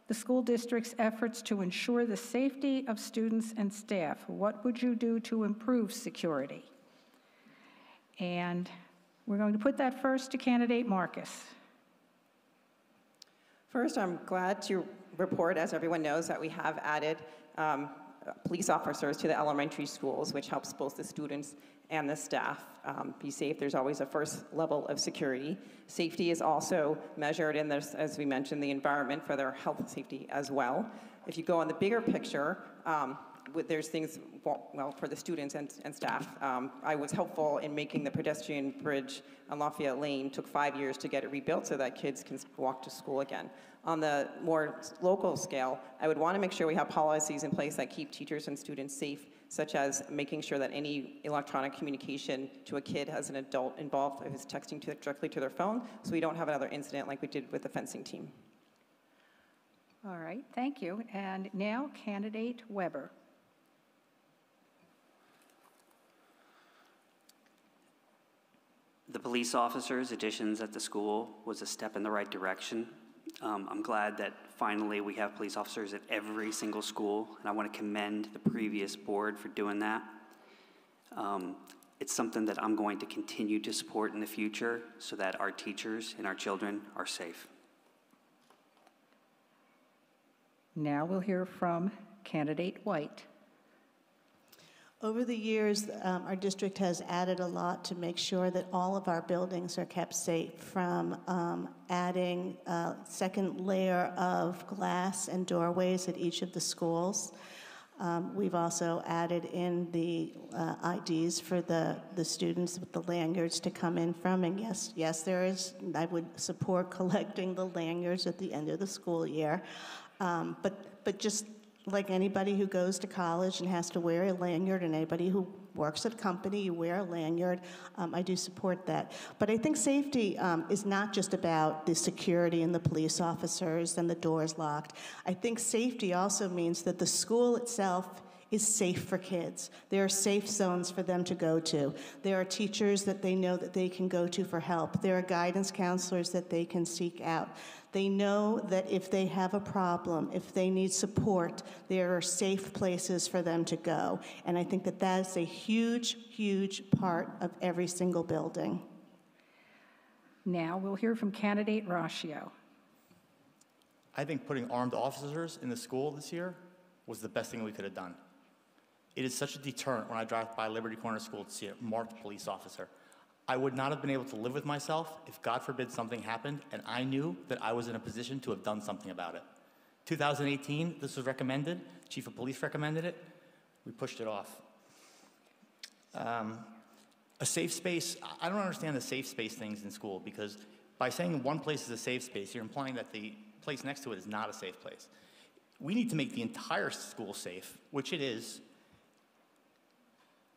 the school district's efforts to ensure the safety of students and staff? What would you do to improve security? And we're going to put that first to Candidate Marcus. First, I'm glad to report, as everyone knows, that we have added police officers to the elementary schools, which helps both the students and the staff be safe. There's always a first level of security. Safety is also measured in this, as we mentioned, the environment for their health and safety as well. If you go on the bigger picture, there's things, well, for the students and staff. I was helpful in making the pedestrian bridge on Lafayette Lane. Took 5 years to get it rebuilt so that kids can walk to school again. On the more local scale, I would want to make sure we have policies in place that keep teachers and students safe, such as making sure that any electronic communication to a kid has an adult involved if it's texting directly to their phone, so we don't have another incident like we did with the fencing team. All right, thank you. And now, Candidate Weber. The police officers' additions at the school was a step in the right direction. I'm glad that finally we have police officers at every single school, and I want to commend the previous board for doing that. It's something that I'm going to continue to support in the future so that our teachers and our children are safe. Now we'll hear from Candidate White. Over the years, our district has added a lot to make sure that all of our buildings are kept safe, from adding a second layer of glass and doorways at each of the schools. We've also added in the IDs for the students with the lanyards to come in from, and yes, I would support collecting the lanyards at the end of the school year. But just like anybody who goes to college and has to wear a lanyard, and anybody who works at a company, you wear a lanyard. I do support that. But I think safety is not just about the security and the police officers and the doors locked. I think safety also means that the school itself is safe for kids. There are safe zones for them to go to. There are teachers that they know that they can go to for help. There are guidance counselors that they can seek out. They know that if they have a problem, if they need support, there are safe places for them to go. And I think that that is a huge, huge part of every single building. Now we'll hear from Candidate Ratio. I think putting armed officers in the school this year was the best thing we could have done. It is such a deterrent when I drive by Liberty Corner School to see a marked police officer. I would not have been able to live with myself if, God forbid, something happened and I knew that I was in a position to have done something about it. 2018, this was recommended. Chief of Police recommended it. We pushed it off. A safe space, I don't understand the safe space things in school, because by saying one place is a safe space, you're implying that the place next to it is not a safe place. We need to make the entire school safe, which it is,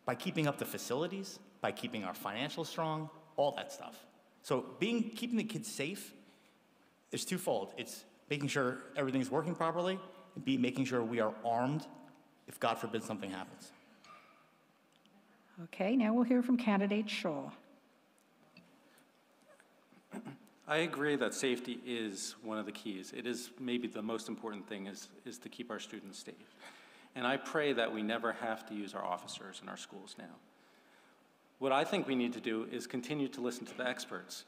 by keeping up the facilities, by keeping our financials strong, all that stuff. So keeping the kids safe is twofold. It's making sure everything's working properly, and B, making sure we are armed if, God forbid, something happens. Okay, now we'll hear from candidate Shaw. I agree that safety is one of the keys. It is maybe the most important thing is to keep our students safe. And I pray that we never have to use our officers in our schools now. What I think we need to do is continue to listen to the experts.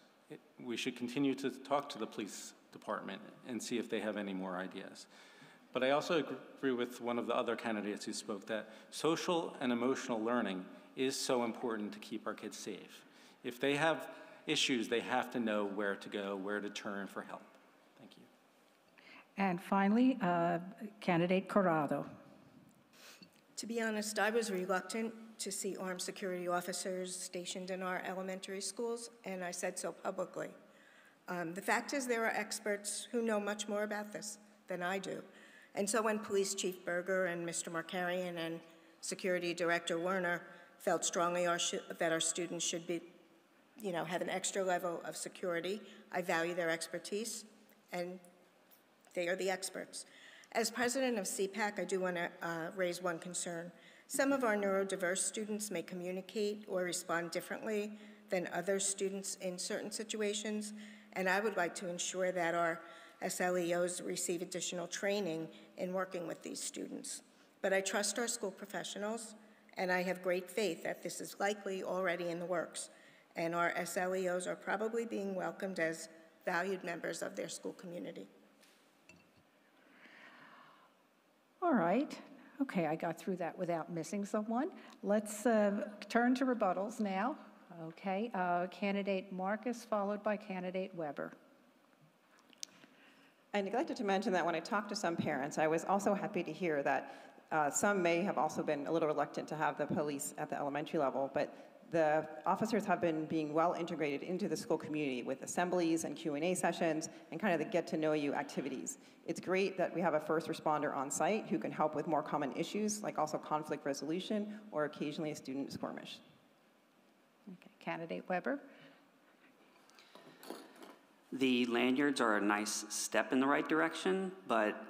We should continue to talk to the police department and see if they have any more ideas. But I also agree with one of the other candidates who spoke that social and emotional learning is so important to keep our kids safe. If they have issues, they have to know where to go, where to turn for help. Thank you. And finally, candidate Corrado. To be honest, I was reluctant to see armed security officers stationed in our elementary schools, and I said so publicly. The fact is there are experts who know much more about this than I do. And so when Police Chief Berger and Mr. Markarian and Security Director Werner felt strongly that our students should be, have an extra level of security, I value their expertise, and they are the experts. As president of CPAC, I do want to raise one concern. Some of our neurodiverse students may communicate or respond differently than other students in certain situations, and I would like to ensure that our SLEOs receive additional training in working with these students. But I trust our school professionals, and I have great faith that this is likely already in the works, and our SLEOs are probably being welcomed as valued members of their school community. All right. Okay, I got through that without missing someone. Let's turn to rebuttals now. Okay, candidate Marcus followed by candidate Weber. I neglected to mention that when I talked to some parents, I was also happy to hear that some may have also been a little reluctant to have the police at the elementary level, but the officers have been being well integrated into the school community with assemblies and Q&A sessions and kind of the get-to-know-you activities. It's great that we have a first responder on site who can help with more common issues, like also conflict resolution or occasionally a student skirmish. Okay, candidate Weber. The lanyards are a nice step in the right direction, but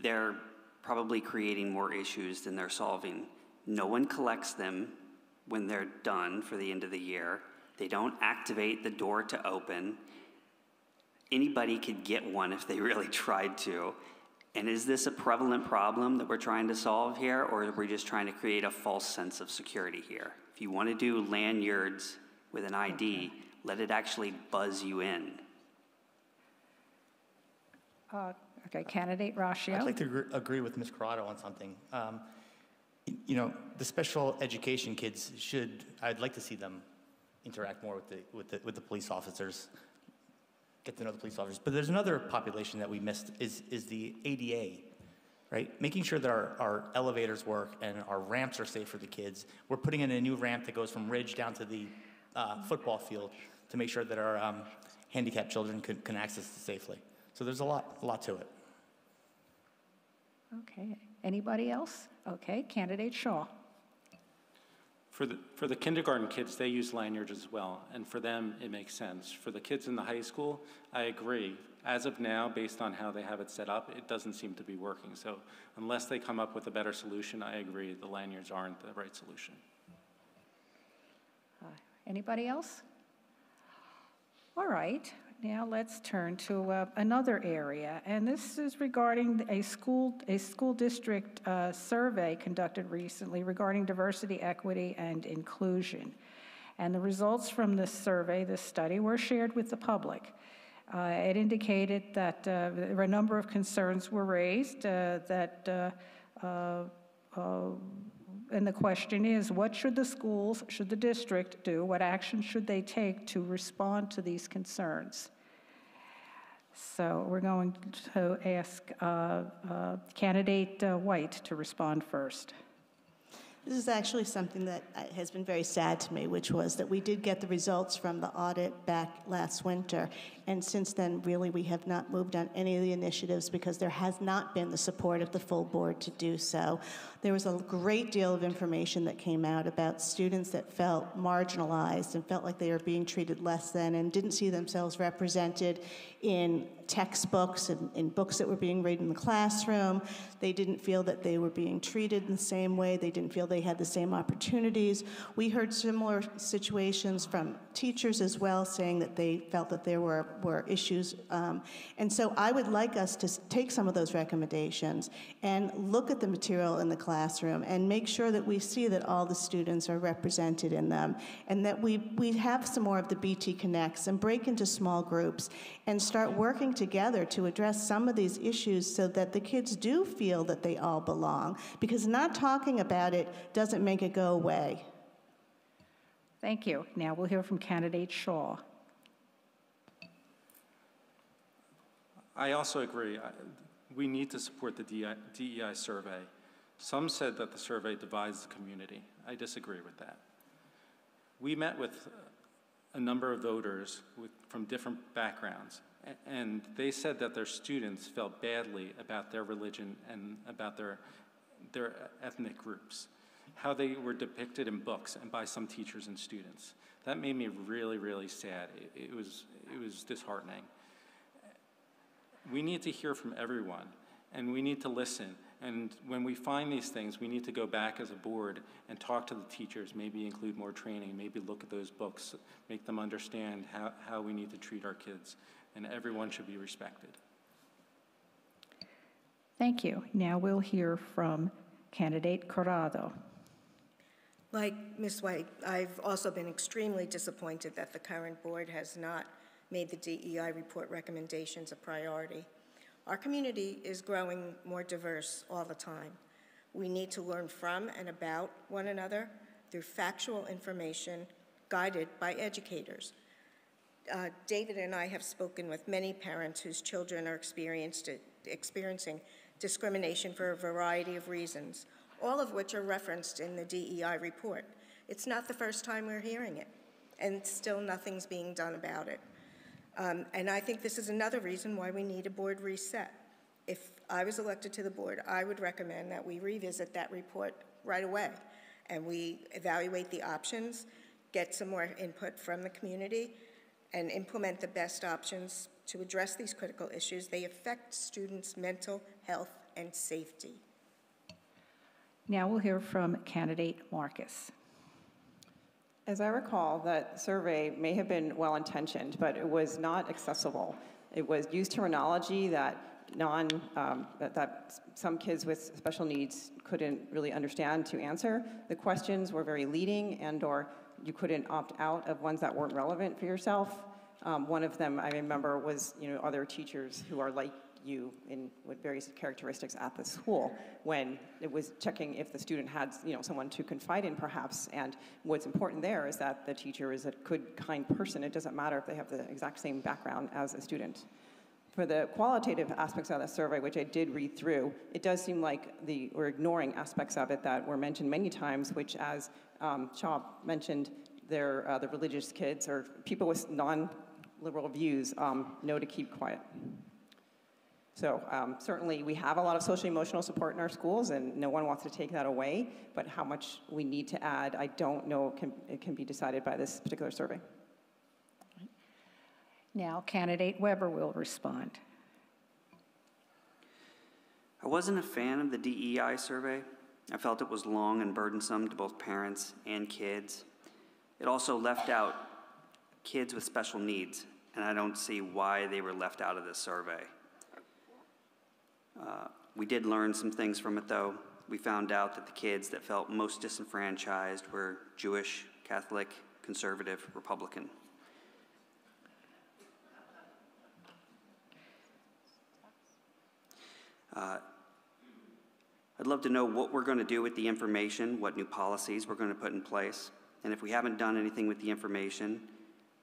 they're probably creating more issues than they're solving. No one collects them when they're done for the end of the year. They don't activate the door to open. Anybody could get one if they really tried to. And is this a prevalent problem that we're trying to solve here, or are we just trying to create a false sense of security here? If you want to do lanyards with an ID, let it actually buzz you in. Okay, candidate Rashio. I'd like to agree with Ms. Corrado on something. The special education kids I'd like to see them interact more with the police officers, get to know the police officers. But there's another population that we missed is the ADA, right? Making sure that our elevators work and our ramps are safe for the kids. We're putting in a new ramp that goes from Ridge down to the football field to make sure that our handicapped children can access it safely. So there's a lot to it. Okay, anybody else? Okay, candidate Shaw. For the kindergarten kids, they use lanyards as well, and for them, it makes sense. For the kids in the high school, I agree. As of now, based on how they have it set up, it doesn't seem to be working. So unless they come up with a better solution, I agree the lanyards aren't the right solution. Anybody else? All right. Now let's turn to another area, and this is regarding a school district survey conducted recently regarding diversity, equity, and inclusion. And the results from this survey, this study, were shared with the public. It indicated that there were a number of concerns were raised and the question is, what should the district do? What action should they take to respond to these concerns? So we're going to ask candidate White to respond first. This is actually something that has been very sad to me, which was that we did get the results from the audit back last winter, and since then, really, we have not moved on any of the initiatives because there has not been the support of the full board to do so. There was a great deal of information that came out about students that felt marginalized and felt like they were being treated less than and didn't see themselves represented in textbooks and in books that were being read in the classroom. They didn't feel that they were being treated in the same way. They didn't feel they had the same opportunities. We heard similar situations from teachers as well, saying that they felt that there were issues. And so I would like us to take some of those recommendations and look at the material in the classroom and make sure that we see that all the students are represented in them, and that we have some more of the BT Connects and break into small groups and start working together to address some of these issues so that the kids do feel that they all belong, because not talking about it doesn't make it go away. Thank you. Now we'll hear from candidate Shaw. I also agree. We need to support the DEI survey. Some said that the survey divides the community. I disagree with that. We met with a number of voters from different backgrounds, and they said that their students felt badly about their religion and about their ethnic groups, how they were depicted in books and by some teachers and students. That made me really, really sad. It was disheartening. We need to hear from everyone, and we need to listen. And when we find these things, we need to go back as a board and talk to the teachers, maybe include more training, maybe look at those books, make them understand how we need to treat our kids, and everyone should be respected. Thank you. Now we'll hear from candidate Corrado. Like Ms. White, I've also been extremely disappointed that the current board has not made the DEI report recommendations a priority. Our community is growing more diverse all the time. We need to learn from and about one another through factual information guided by educators. David and I have spoken with many parents whose children are experiencing discrimination for a variety of reasons, all of which are referenced in the DEI report. It's not the first time we're hearing it, and still nothing's being done about it. And I think this is another reason why we need a board reset. If I was elected to the board, I would recommend that we revisit that report right away, and we evaluate the options, get some more input from the community, and implement the best options to address these critical issues. They affect students' mental health and safety. Now we'll hear from candidate Marcus. As I recall, that survey may have been well-intentioned, but it was not accessible. It was used terminology that some kids with special needs couldn't really understand to answer. The questions were very leading, and/or you couldn't opt out of ones that weren't relevant for yourself. One of them I remember was, other teachers who are like you with various characteristics at the school, when it was checking if the student had, someone to confide in perhaps. And what's important there is that the teacher is a good, kind person. It doesn't matter if they have the exact same background as a student. For the qualitative aspects of the survey, which I did read through, it does seem like we're ignoring aspects of it that were mentioned many times, which, as Shaw mentioned, the religious kids or people with non-liberal views know to keep quiet. So certainly we have a lot of social emotional support in our schools, and no one wants to take that away, but how much we need to add, I don't know, it can be decided by this particular survey. Now candidate Weber will respond. I wasn't a fan of the DEI survey. I felt it was long and burdensome to both parents and kids. It also left out kids with special needs, and I don't see why they were left out of this survey. We did learn some things from it, though. We found out that the kids that felt most disenfranchised were Jewish, Catholic, conservative, Republican. I'd love to know what we're going to do with the information, what new policies we're going to put in place, and if we haven't done anything with the information,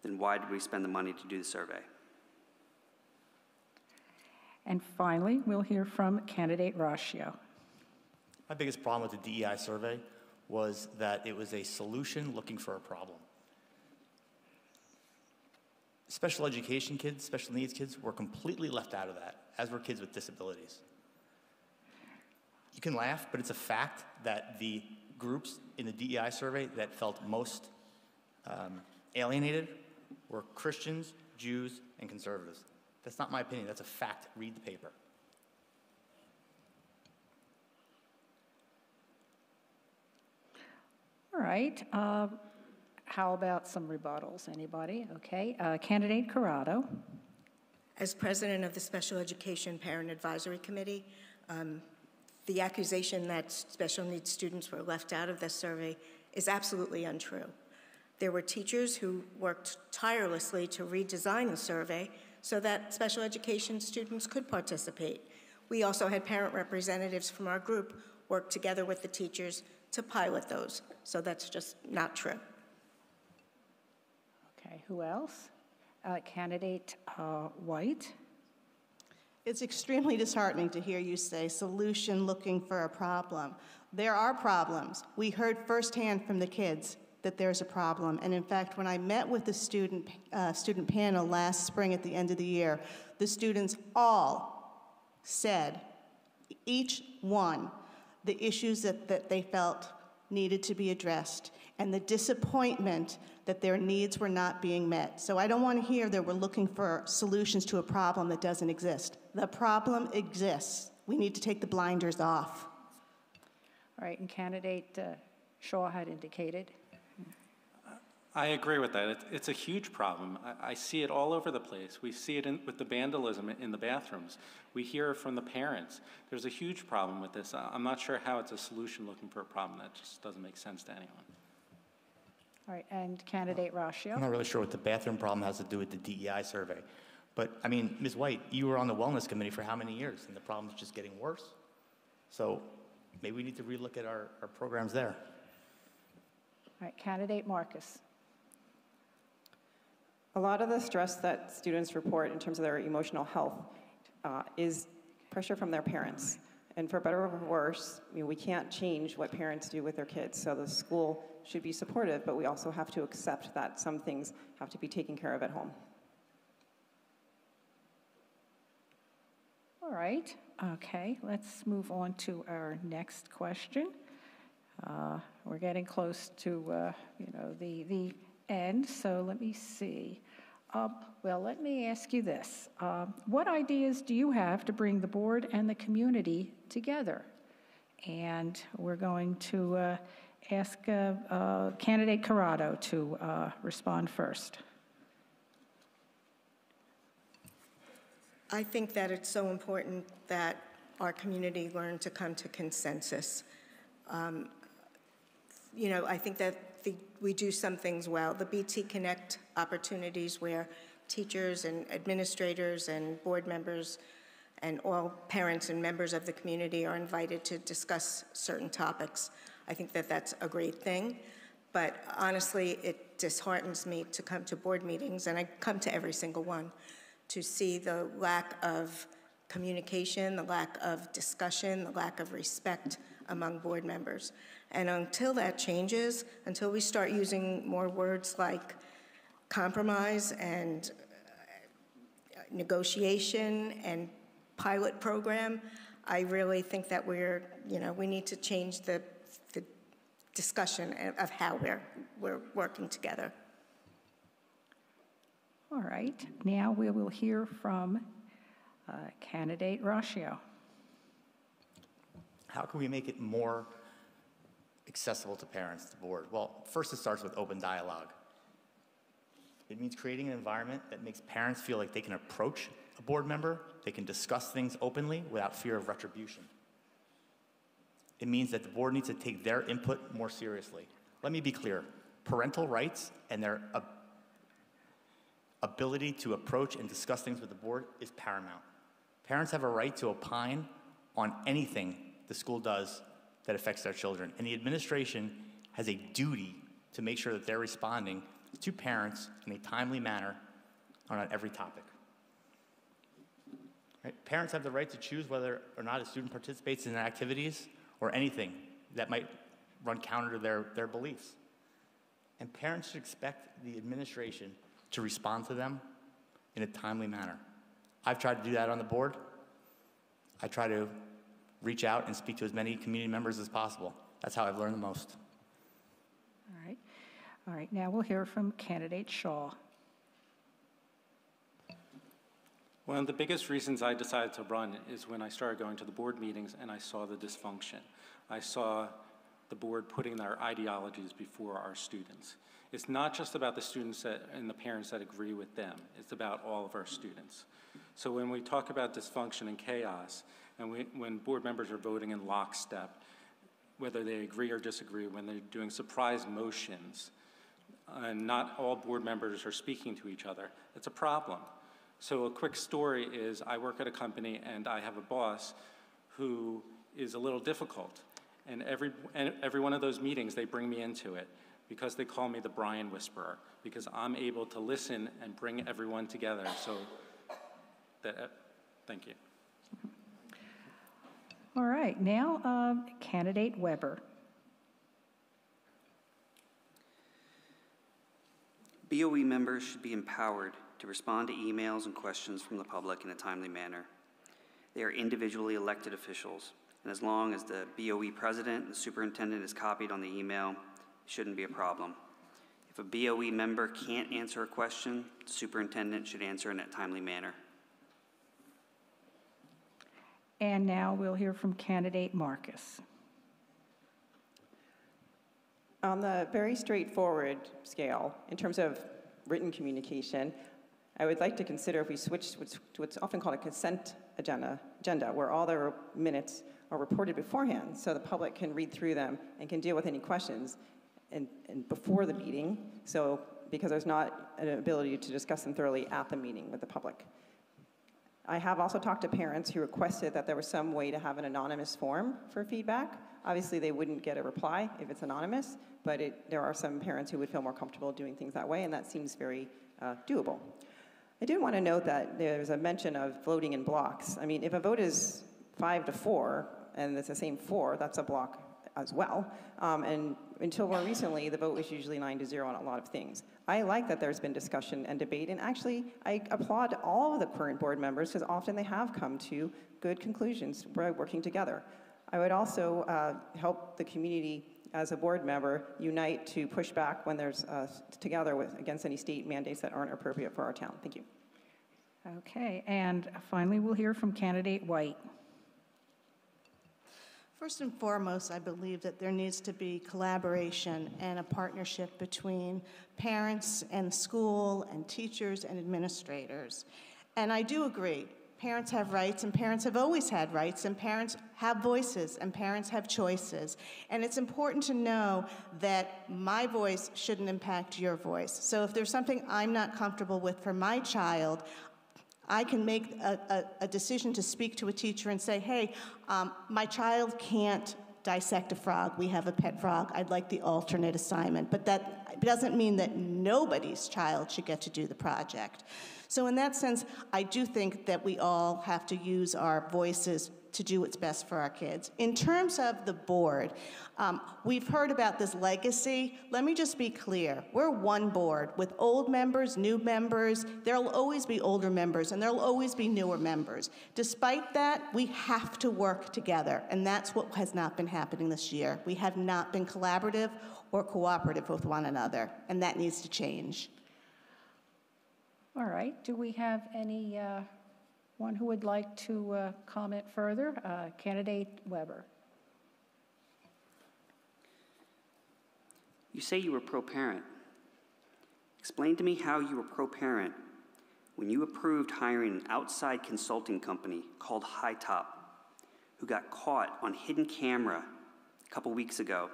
then why did we spend the money to do the survey? And finally, we'll hear from candidate Rashio. My biggest problem with the DEI survey was that it was a solution looking for a problem. Special education kids, special needs kids, were completely left out of that, as were kids with disabilities. You can laugh, but it's a fact that the groups in the DEI survey that felt most alienated were Christians, Jews, and conservatives. That's not my opinion, that's a fact. Read the paper. All right. How about some rebuttals? Anybody? Okay. Candidate Corrado. As president of the Special Education Parent Advisory Committee, the accusation that special needs students were left out of this survey is absolutely untrue. There were teachers who worked tirelessly to redesign the survey so that special education students could participate. We also had parent representatives from our group work together with the teachers to pilot those, so that's just not true. Okay, who else? Candidate White. It's extremely disheartening to hear you say solution looking for a problem. There are problems. We heard firsthand from the kids that there's a problem. And in fact, when I met with the student panel last spring at the end of the year, the students all said, each one, the issues that they felt needed to be addressed and the disappointment that their needs were not being met. So I don't want to hear that we're looking for solutions to a problem that doesn't exist. The problem exists. We need to take the blinders off. All right, and candidate Shaw had indicated. I agree with that. It's a huge problem. I see it all over the place. We see it with the vandalism in the bathrooms. We hear from the parents. There's a huge problem with this. I'm not sure how it's a solution looking for a problem. That just doesn't make sense to anyone. All right, and candidate Rashio. I'm not really sure what the bathroom problem has to do with the DEI survey. But, I mean, Ms. White, you were on the Wellness Committee for how many years? And the problem's just getting worse. So maybe we need to relook at our programs there. All right, candidate Marcus. A lot of the stress that students report in terms of their emotional health is pressure from their parents. And for better or for worse, we can't change what parents do with their kids. So the school should be supportive, but we also have to accept that some things have to be taken care of at home. All right, okay, let's move on to our next question. We're getting close to, the end, so let me see. Well, let me ask you this. What ideas do you have to bring the board and the community together? And we're going to ask candidate Corrado to respond first. I think that it's so important that our community learn to come to consensus. I think that we do some things well. The BT Connect opportunities where teachers and administrators and board members and all parents and members of the community are invited to discuss certain topics. I think that that's a great thing. But honestly, it disheartens me to come to board meetings, and I come to every single one, to see the lack of communication, the lack of discussion, the lack of respect among board members. And until that changes, until we start using more words like compromise and negotiation and pilot program, I really think that we need to change the discussion of how we're working together. All right, now we will hear from candidate Rashio. How can we make it more accessible to parents, the board? Well, first it starts with open dialogue. It means creating an environment that makes parents feel like they can approach a board member, they can discuss things openly without fear of retribution. It means that the board needs to take their input more seriously. Let me be clear, parental rights and their ability to approach and discuss things with the board is paramount. Parents have a right to opine on anything the school does that affects their children, and the administration has a duty to make sure that they're responding to parents in a timely manner on every topic. Right? Parents have the right to choose whether or not a student participates in activities or anything that might run counter to their beliefs. And parents should expect the administration to respond to them in a timely manner. I've tried to do that on the board. I try to reach out and speak to as many community members as possible. That's how I've learned the most. All right. All right, now we'll hear from candidate Shaw. One of the biggest reasons I decided to run is when I started going to the board meetings and I saw the dysfunction. I saw the board putting their ideologies before our students. It's not just about the students and the parents that agree with them. It's about all of our students. So when we talk about dysfunction and chaos, and when board members are voting in lockstep, whether they agree or disagree, when they're doing surprise motions, and not all board members are speaking to each other, it's a problem. So a quick story is I work at a company and I have a boss who is a little difficult. And every one of those meetings, they bring me into it because they call me the Brian Whisperer, because I'm able to listen and bring everyone together. So thank you. All right, now candidate Weber. BOE members should be empowered to respond to emails and questions from the public in a timely manner. They are individually elected officials, and as long as the BOE president and the superintendent is copied on the email, it shouldn't be a problem. If a BOE member can't answer a question, the superintendent should answer in a timely manner. And now we'll hear from candidate Marcus. On the very straightforward scale, in terms of written communication, I would like to consider if we switch to what's often called a consent agenda, where all the minutes are reported beforehand so the public can read through them and can deal with any questions and before the meeting, so because there's not an ability to discuss them thoroughly at the meeting with the public. I have also talked to parents who requested that there was some way to have an anonymous form for feedback. Obviously, they wouldn't get a reply if it's anonymous, but there are some parents who would feel more comfortable doing things that way, and that seems very doable. I did want to note that there's a mention of voting in blocks. I mean, if a vote is 5-4, and it's the same 4, that's a block as well. And until more recently, the vote was usually 9-0 on a lot of things. I like that there's been discussion and debate, and actually, I applaud all of the current board members, because often they have come to good conclusions by working together. I would also help the community as a board member unite to push back when there's together against any state mandates that aren't appropriate for our town. Thank you. Okay, and finally we'll hear from candidate White. First and foremost, I believe that there needs to be collaboration and a partnership between parents and school and teachers and administrators. And I do agree, parents have rights, and parents have always had rights, and parents have voices, and parents have choices. And it's important to know that my voice shouldn't impact your voice. So if there's something I'm not comfortable with for my child, I can make a decision to speak to a teacher and say, hey, my child can't dissect a frog. We have a pet frog. I'd like the alternate assignment. But that doesn't mean that nobody's child should get to do the project. So in that sense, I do think that we all have to use our voices to do what's best for our kids. In terms of the board, we've heard about this legacy. Let me just be clear. We're one board with old members, new members. There'll always be older members, and there'll always be newer members. Despite that, we have to work together, and that's what has not been happening this year. We have not been collaborative or cooperative with one another, and that needs to change. All right, do we have any one who would like to comment further? Candidate Weber. You say you were pro-parent. Explain to me how you were pro-parent when you approved hiring an outside consulting company called High Top, who got caught on hidden camera a couple weeks ago,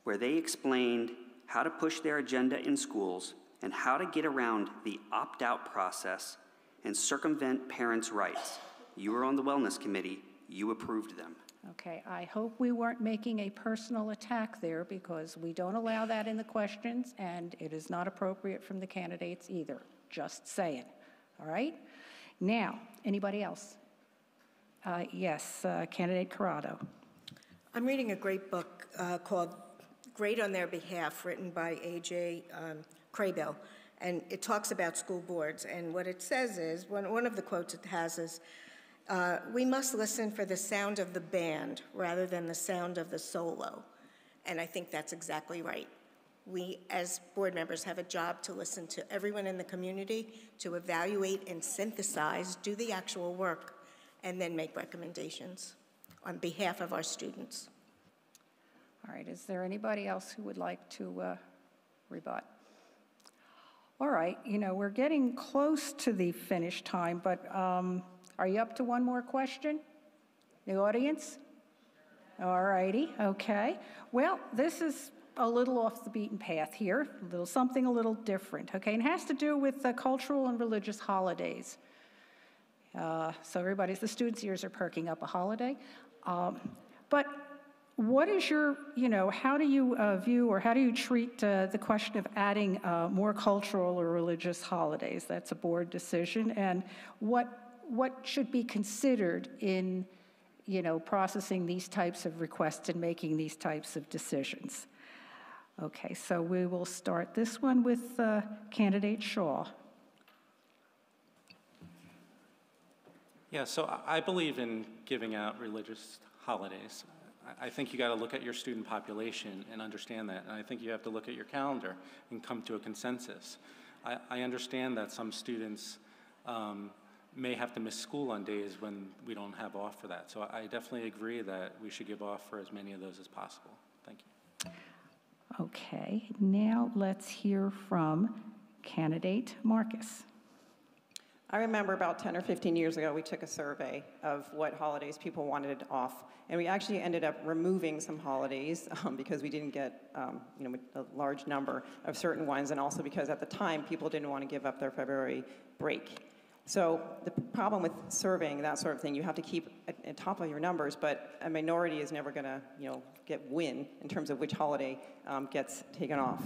where they explained how to push their agenda in schools and how to get around the opt-out process and circumvent parents' rights. You were on the wellness committee. You approved them. Okay, I hope we weren't making a personal attack there, because we don't allow that in the questions, and it is not appropriate from the candidates either. Just saying. All right? Now, anybody else? Yes, candidate Corrado. I'm reading a great book called Great on Their Behalf, written by A.J. Craybill, and it talks about school boards. And what it says is, one of the quotes it has is, we must listen for the sound of the band rather than the sound of the solo. And I think that's exactly right. We, as board members, have a job to listen to everyone in the community, to evaluate and synthesize, do the actual work, and then make recommendations on behalf of our students. All right, is there anybody else who would like to rebut? All right, you know, we're getting close to the finish time, but are you up to one more question? The audience? All righty, okay. Well, this is a little off the beaten path here, something a little different, okay? And it has to do with cultural and religious holidays. So the students' ears are perking up. A holiday. But what is your, how do you view or how do you treat the question of adding more cultural or religious holidays? That's a board decision. And what should be considered in, processing these types of requests and making these types of decisions? Okay, so we will start this one with candidate Shaw. Yeah, so I believe in giving out religious holidays. I think you got to look at your student population and understand that. And I think you have to look at your calendar and come to a consensus. I understand that some students may have to miss school on days when we don't have off for that. So I definitely agree that we should give off for as many of those as possible. Thank you. Okay, now let's hear from candidate Marcus. I remember about 10 or 15 years ago, we took a survey of what holidays people wanted off, and we actually ended up removing some holidays because we didn't get a large number of certain ones, and also because at the time, people didn't want to give up their February break. So the problem with surveying, that sort of thing, you have to keep at top of your numbers, but a minority is never going to win in terms of which holiday gets taken off.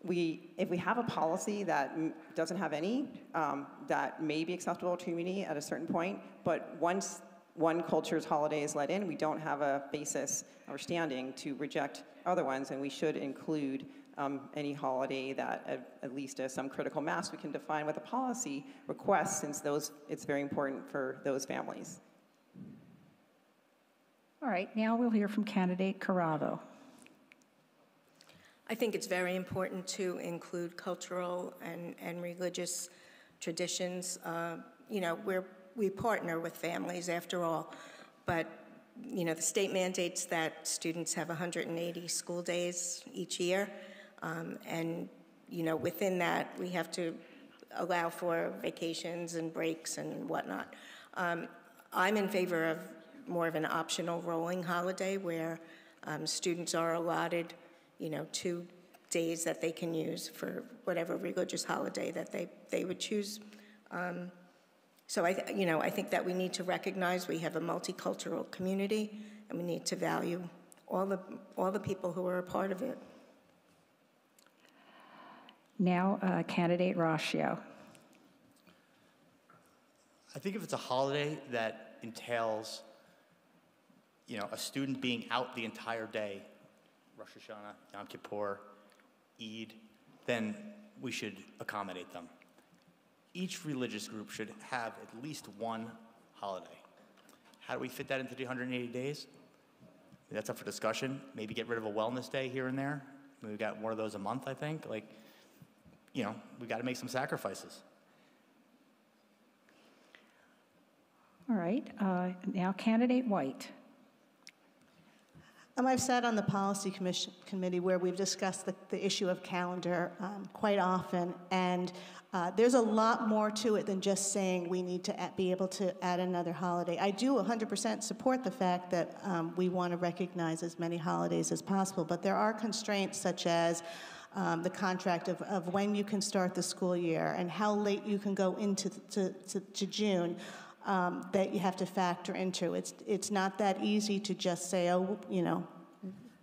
If we have a policy that doesn't have any, that may be acceptable to community at a certain point, but once one culture's holiday is let in, we don't have a basis or standing to reject other ones, and we should include any holiday that at least as some critical mass we can define with a policy request, since it's very important for those families. All right, now we'll hear from candidate Corrado. I think it's very important to include cultural and religious traditions. We partner with families after all, but the state mandates that students have 180 school days each year, and within that we have to allow for vacations and breaks and whatnot. I'm in favor of more of an optional rolling holiday where students are allotted 2 days that they can use for whatever religious holiday that they would choose. So I think that we need to recognize we have a multicultural community, and we need to value all the people who are a part of it. Now, candidate Rashio. I think if it's a holiday that entails, a student being out the entire day, Rosh Hashanah, Yom Kippur, Eid, then we should accommodate them. Each religious group should have at least one holiday. How do we fit that into the 180 days? That's up for discussion. Maybe get rid of a wellness day here and there. We've got one of those a month, I think. We got to make some sacrifices. All right, now candidate White. I've sat on the policy committee where we've discussed the issue of calendar quite often, and there's a lot more to it than just saying we need to be able to add another holiday. I do 100% support the fact that we want to recognize as many holidays as possible, but there are constraints such as the contract of when you can start the school year and how late you can go into to June. That you have to factor into. It's not that easy to just say,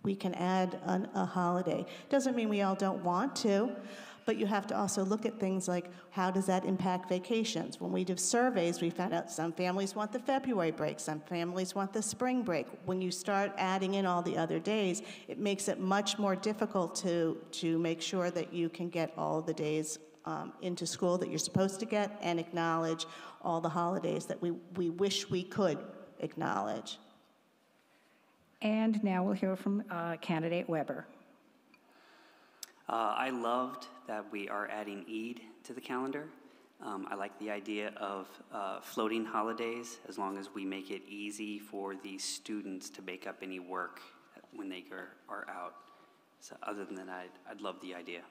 we can add a holiday. Doesn't mean we all don't want to, But you have to also look at things like, how does that impact vacations? When we did surveys, we found out some families want the February break, some families want the spring break. When you start adding in all the other days, it makes it much more difficult to make sure that you can get all the days into school that you're supposed to get and acknowledge all the holidays that we wish we could acknowledge. And now we'll hear from candidate Weber. I loved that we are adding Eid to the calendar. I like the idea of floating holidays as long as we make it easy for the students to make up any work when they are out. So other than that, I'd love the idea.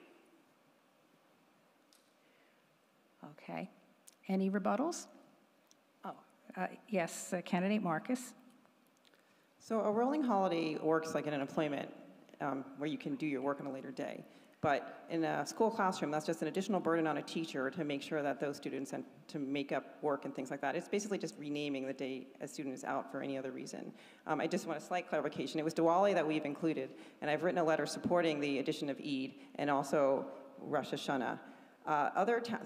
Okay. Any rebuttals? Oh, yes, candidate Marcus. So a rolling holiday works like in an employment where you can do your work on a later day. But in a school classroom, that's just an additional burden on a teacher to make sure that those students and to make up work and things like that. It's basically just renaming the day a student is out for any other reason. I just want a slight clarification. It was Diwali that we've included, and I've written a letter supporting the addition of Eid and also Rosh Hashanah.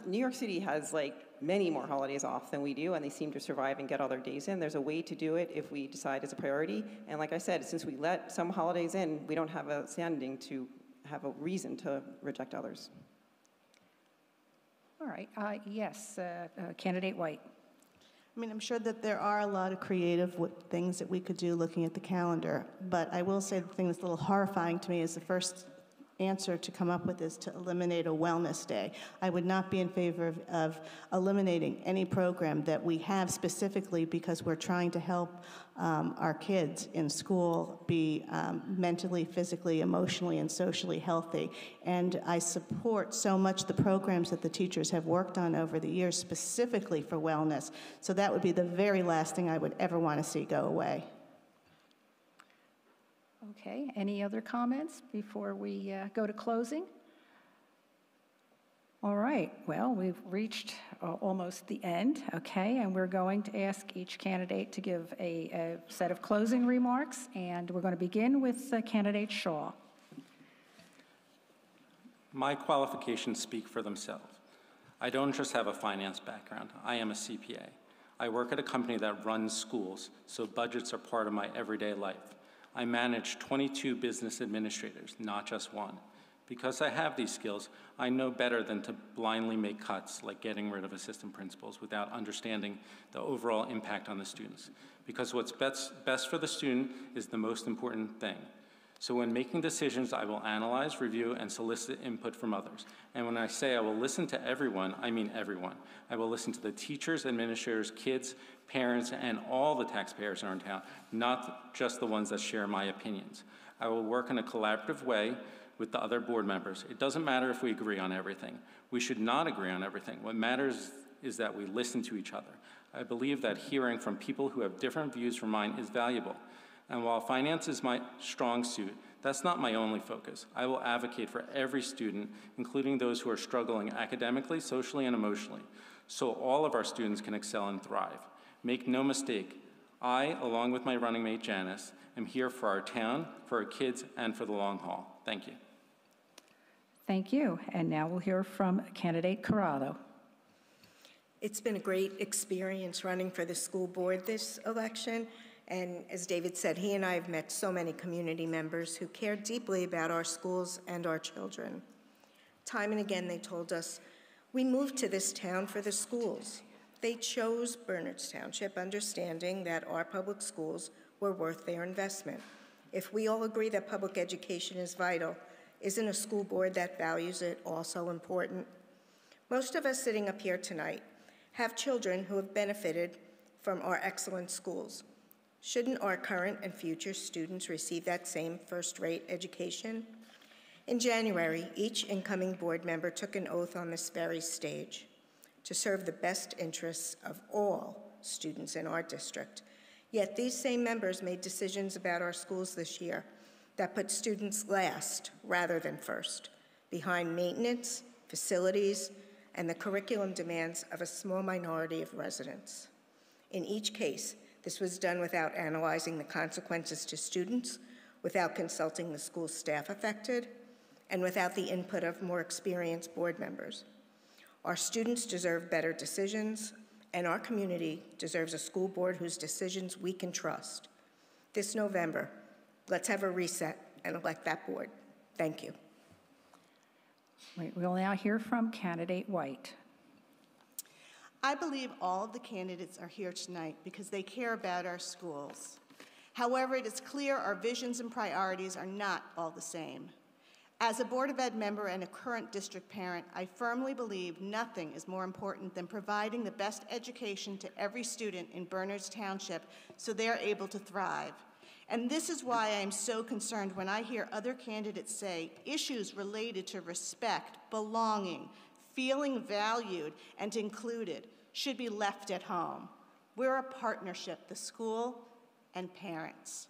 New York City has like many more holidays off than we do, and they seem to survive and get all their days in. There's a way to do it if we decide it's a priority. And like I said, since we let some holidays in, we don't have a standing to have a reason to reject others. All right. Yes, candidate White. I mean, I'm sure that there are a lot of creative things that we could do looking at the calendar, but I will say the thing that's a little horrifying to me is the first answer to come up with is to eliminate a wellness day. I would not be in favor of eliminating any program that we have specifically because we're trying to help our kids in school be mentally, physically, emotionally, and socially healthy. And I support so much the programs that the teachers have worked on over the years specifically for wellness. So that would be the very last thing I would ever want to see go away. Okay, any other comments before we go to closing? All right, well, we've reached almost the end, okay, and we're going to ask each candidate to give a set of closing remarks, and we're going to begin with candidate Shaw. My qualifications speak for themselves. I don't just have a finance background, I am a CPA. I work at a company that runs schools, so budgets are part of my everyday life. I manage 22 business administrators, not just one. Because I have these skills, I know better than to blindly make cuts like getting rid of assistant principals without understanding the overall impact on the students. Because what's best for the student is the most important thing. So when making decisions, I will analyze, review, and solicit input from others. And when I say I will listen to everyone, I mean everyone. I will listen to the teachers, administrators, kids, parents, and all the taxpayers in our town, not just the ones that share my opinions. I will work in a collaborative way with the other board members. It doesn't matter if we agree on everything. We should not agree on everything. What matters is that we listen to each other. I believe that hearing from people who have different views from mine is valuable. And while finance is my strong suit, that's not my only focus. I will advocate for every student, including those who are struggling academically, socially, and emotionally, so all of our students can excel and thrive. Make no mistake, I, along with my running mate Janice, am here for our town, for our kids, and for the long haul. Thank you. Thank you. And now we'll hear from candidate Corrado. It's been a great experience running for the school board this election. And as David said, he and I have met so many community members who care deeply about our schools and our children. Time and again, they told us, we moved to this town for the schools. They chose Bernards Township, understanding that our public schools were worth their investment. If we all agree that public education is vital, isn't a school board that values it also important? Most of us sitting up here tonight have children who have benefited from our excellent schools. Shouldn't our current and future students receive that same first-rate education? In January, each incoming board member took an oath on this very stage to serve the best interests of all students in our district. Yet these same members made decisions about our schools this year that put students last rather than first, behind maintenance, facilities, and the curriculum demands of a small minority of residents. In each case, this was done without analyzing the consequences to students, without consulting the school staff affected, and without the input of more experienced board members. Our students deserve better decisions, and our community deserves a school board whose decisions we can trust. This November, let's have a reset and elect that board. Thank you. We'll now hear from candidate White. I believe all of the candidates are here tonight because they care about our schools. However, it is clear our visions and priorities are not all the same. As a Board of Ed member and a current district parent, I firmly believe nothing is more important than providing the best education to every student in Berners Township so they are able to thrive. And this is why I am so concerned when I hear other candidates say issues related to respect, belonging, feeling valued and included should be left at home. We're a partnership, the school and parents.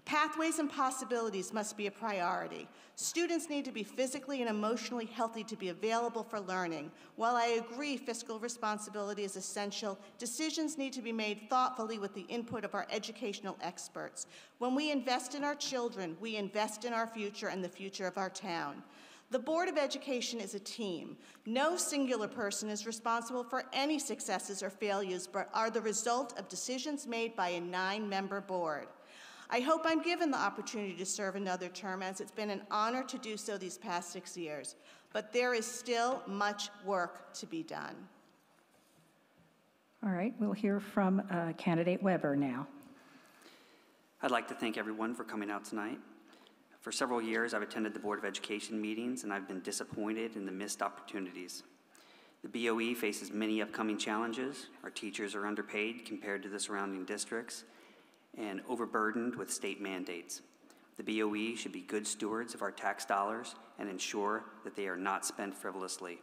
Pathways and possibilities must be a priority. Students need to be physically and emotionally healthy to be available for learning. While I agree fiscal responsibility is essential, decisions need to be made thoughtfully with the input of our educational experts. When we invest in our children, we invest in our future and the future of our town. The Board of Education is a team. No singular person is responsible for any successes or failures, but are the result of decisions made by a 9-member board. I hope I'm given the opportunity to serve another term, as it's been an honor to do so these past 6 years. But there is still much work to be done. All right, we'll hear from candidate Weber now. I'd like to thank everyone for coming out tonight. For several years, I've attended the Board of Education meetings, and I've been disappointed in the missed opportunities. The BOE faces many upcoming challenges. Our teachers are underpaid compared to the surrounding districts and overburdened with state mandates. The BOE should be good stewards of our tax dollars and ensure that they are not spent frivolously.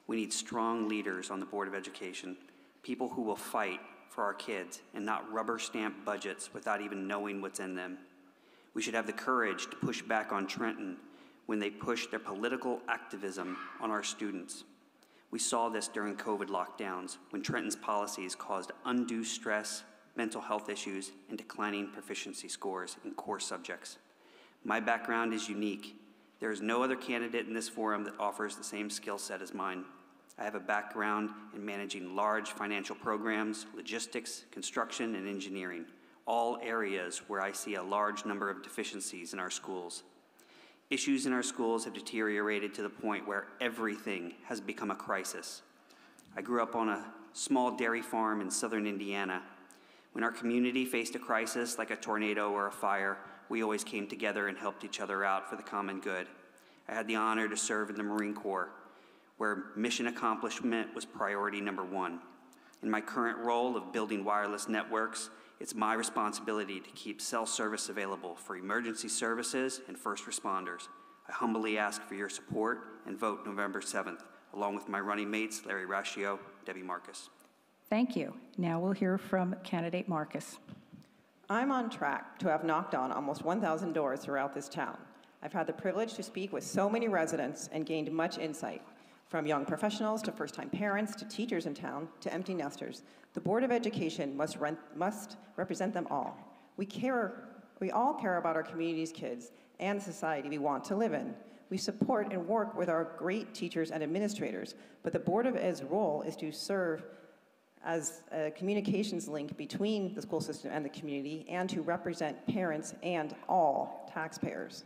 We need strong leaders on the Board of Education, people who will fight for our kids and not rubber stamp budgets without even knowing what's in them. We should have the courage to push back on Trenton when they push their political activism on our students. We saw this during COVID lockdowns when Trenton's policies caused undue stress, mental health issues, and declining proficiency scores in core subjects. My background is unique. There is no other candidate in this forum that offers the same skill set as mine. I have a background in managing large financial programs, logistics, construction, and engineering, all areas where I see a large number of deficiencies in our schools. Issues in our schools have deteriorated to the point where everything has become a crisis. I grew up on a small dairy farm in southern Indiana. When our community faced a crisis like a tornado or a fire, we always came together and helped each other out for the common good. I had the honor to serve in the Marine Corps, where mission accomplishment was priority number 1. In my current role of building wireless networks, it's my responsibility to keep cell service available for emergency services and first responders. I humbly ask for your support and vote November 7th, along with my running mates, Larry Raschio, Debbie Marcus. Thank you. Now we'll hear from candidate Marcus. I'm on track to have knocked on almost 1,000 doors throughout this town. I've had the privilege to speak with so many residents and gained much insight, from young professionals to first-time parents to teachers in town to empty nesters. The Board of Education must represent them all. We all care about our community's kids and the society we want to live in. We support and work with our great teachers and administrators, but the Board of Ed's role is to serve as a communications link between the school system and the community, and to represent parents and all taxpayers.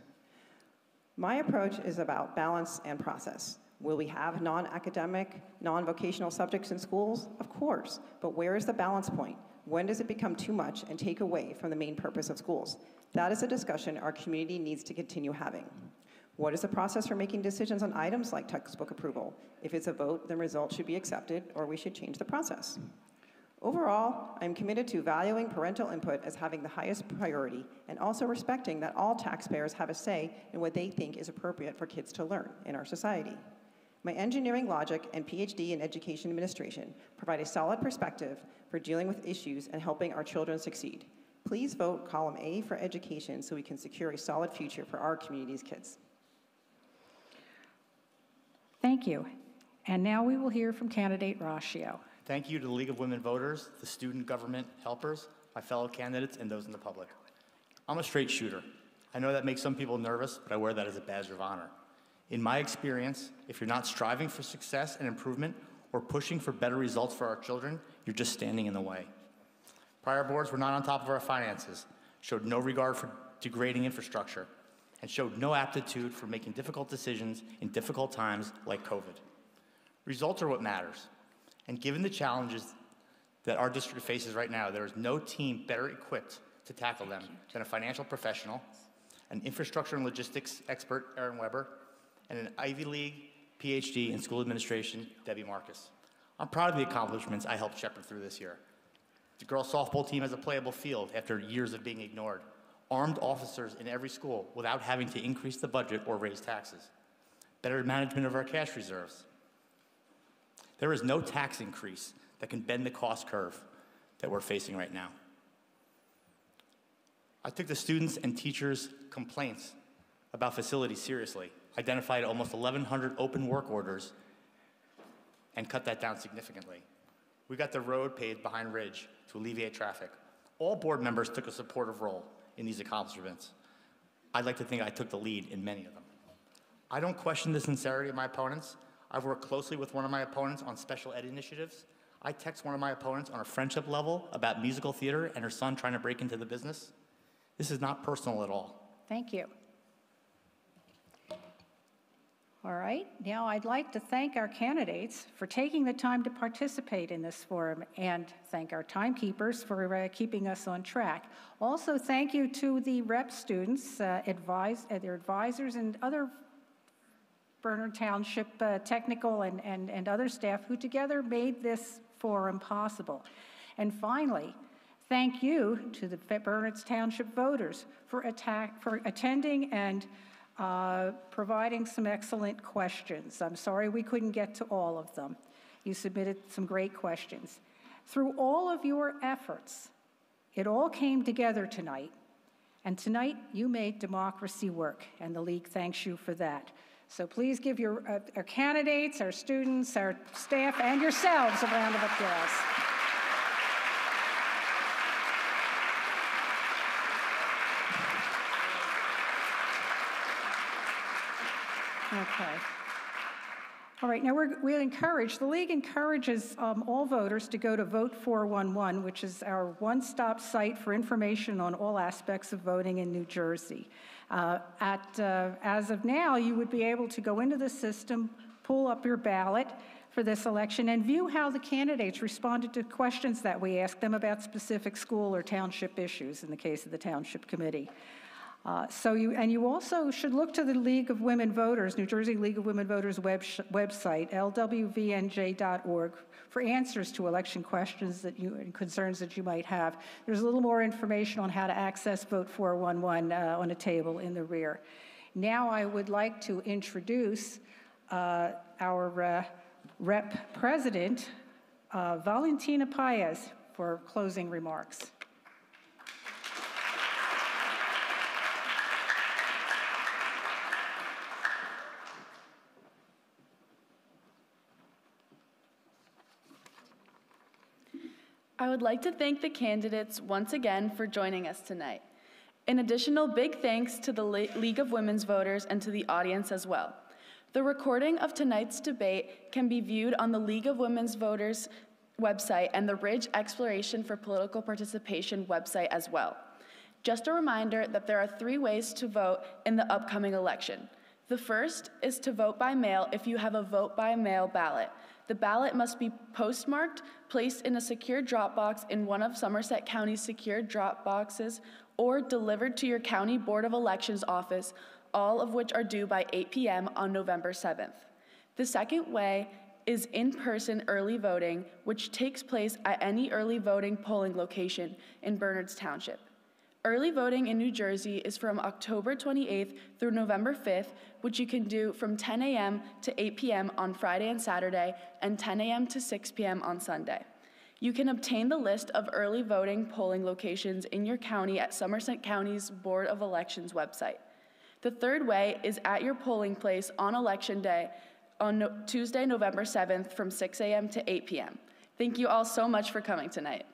My approach is about balance and process. Will we have non-academic, non-vocational subjects in schools? Of course, but where is the balance point? When does it become too much and take away from the main purpose of schools? That is a discussion our community needs to continue having. What is the process for making decisions on items like textbook approval? If it's a vote, then results should be accepted, or we should change the process. Overall, I'm committed to valuing parental input as having the highest priority, and also respecting that all taxpayers have a say in what they think is appropriate for kids to learn in our society. My engineering logic and PhD in education administration provide a solid perspective for dealing with issues and helping our children succeed. Please vote column A for education so we can secure a solid future for our community's kids. Thank you. And now we will hear from candidate Raschio. Thank you to the League of Women Voters, the student government helpers, my fellow candidates, and those in the public. I'm a straight shooter. I know that makes some people nervous, but I wear that as a badge of honor. In my experience, if you're not striving for success and improvement or pushing for better results for our children, you're just standing in the way. Prior boards were not on top of our finances, showed no regard for degrading infrastructure, and showed no aptitude for making difficult decisions in difficult times like COVID. Results are what matters, and given the challenges that our district faces right now, there is no team better equipped to tackle them than a financial professional, an infrastructure and logistics expert, Erin Weber, and an Ivy League PhD in school administration, Debbie Marcus. I'm proud of the accomplishments I helped shepherd through this year. The girls softball team has a playable field after years of being ignored. Armed officers in every school without having to increase the budget or raise taxes. Better management of our cash reserves. There is no tax increase that can bend the cost curve that we're facing right now. I took the students' and teachers' complaints about facilities seriously, identified almost 1,100 open work orders, and cut that down significantly. We got the road paved behind Ridge to alleviate traffic. All board members took a supportive role in these accomplishments. I'd like to think I took the lead in many of them. I don't question the sincerity of my opponents. I've worked closely with one of my opponents on special ed initiatives. I text one of my opponents on a friendship level about musical theater and her son trying to break into the business. This is not personal at all. Thank you. All right, now I'd like to thank our candidates for taking the time to participate in this forum and thank our timekeepers for keeping us on track. Also, thank you to the rep students, their advisors, and other Bernard Township technical and other staff who together made this forum possible. And finally, thank you to the Bernard Township voters for attending and providing some excellent questions. I'm sorry we couldn't get to all of them. You submitted some great questions. Through all of your efforts, it all came together tonight, and tonight you made democracy work, and the League thanks you for that. So please give our candidates, our students, our staff, and yourselves a round of applause. Okay. All right, now the League encourages all voters to go to Vote 411, which is our one-stop site for information on all aspects of voting in New Jersey. As of now, you would be able to go into the system, pull up your ballot for this election, and view how the candidates responded to questions that we asked them about specific school or township issues in the case of the Township Committee. You also should look to the League of Women Voters, New Jersey League of Women Voters website, lwvnj.org, for answers to election questions and concerns that you might have. There's a little more information on how to access Vote 411 on a table in the rear. Now I would like to introduce our Rep President, Valentina Paez, for closing remarks. I would like to thank the candidates once again for joining us tonight. An additional big thanks to the League of Women's Voters and to the audience as well. The recording of tonight's debate can be viewed on the League of Women's Voters website and the Ridge Exploration for Political Participation website as well. Just a reminder that there are 3 ways to vote in the upcoming election. The first is to vote by mail if you have a vote by mail ballot. The ballot must be postmarked, placed in a secure drop box in one of Somerset County's secure drop boxes, or delivered to your County Board of Elections office, all of which are due by 8 p.m. on November 7th. The second way is in-person early voting, which takes place at any early voting polling location in Bernards Township. Early voting in New Jersey is from October 28th through November 5th, which you can do from 10 a.m. to 8 p.m. on Friday and Saturday, and 10 a.m. to 6 p.m. on Sunday. You can obtain the list of early voting polling locations in your county at Somerset County's Board of Elections website. The third way is at your polling place on Election Day on Tuesday, November 7th from 6 a.m. to 8 p.m. Thank you all so much for coming tonight.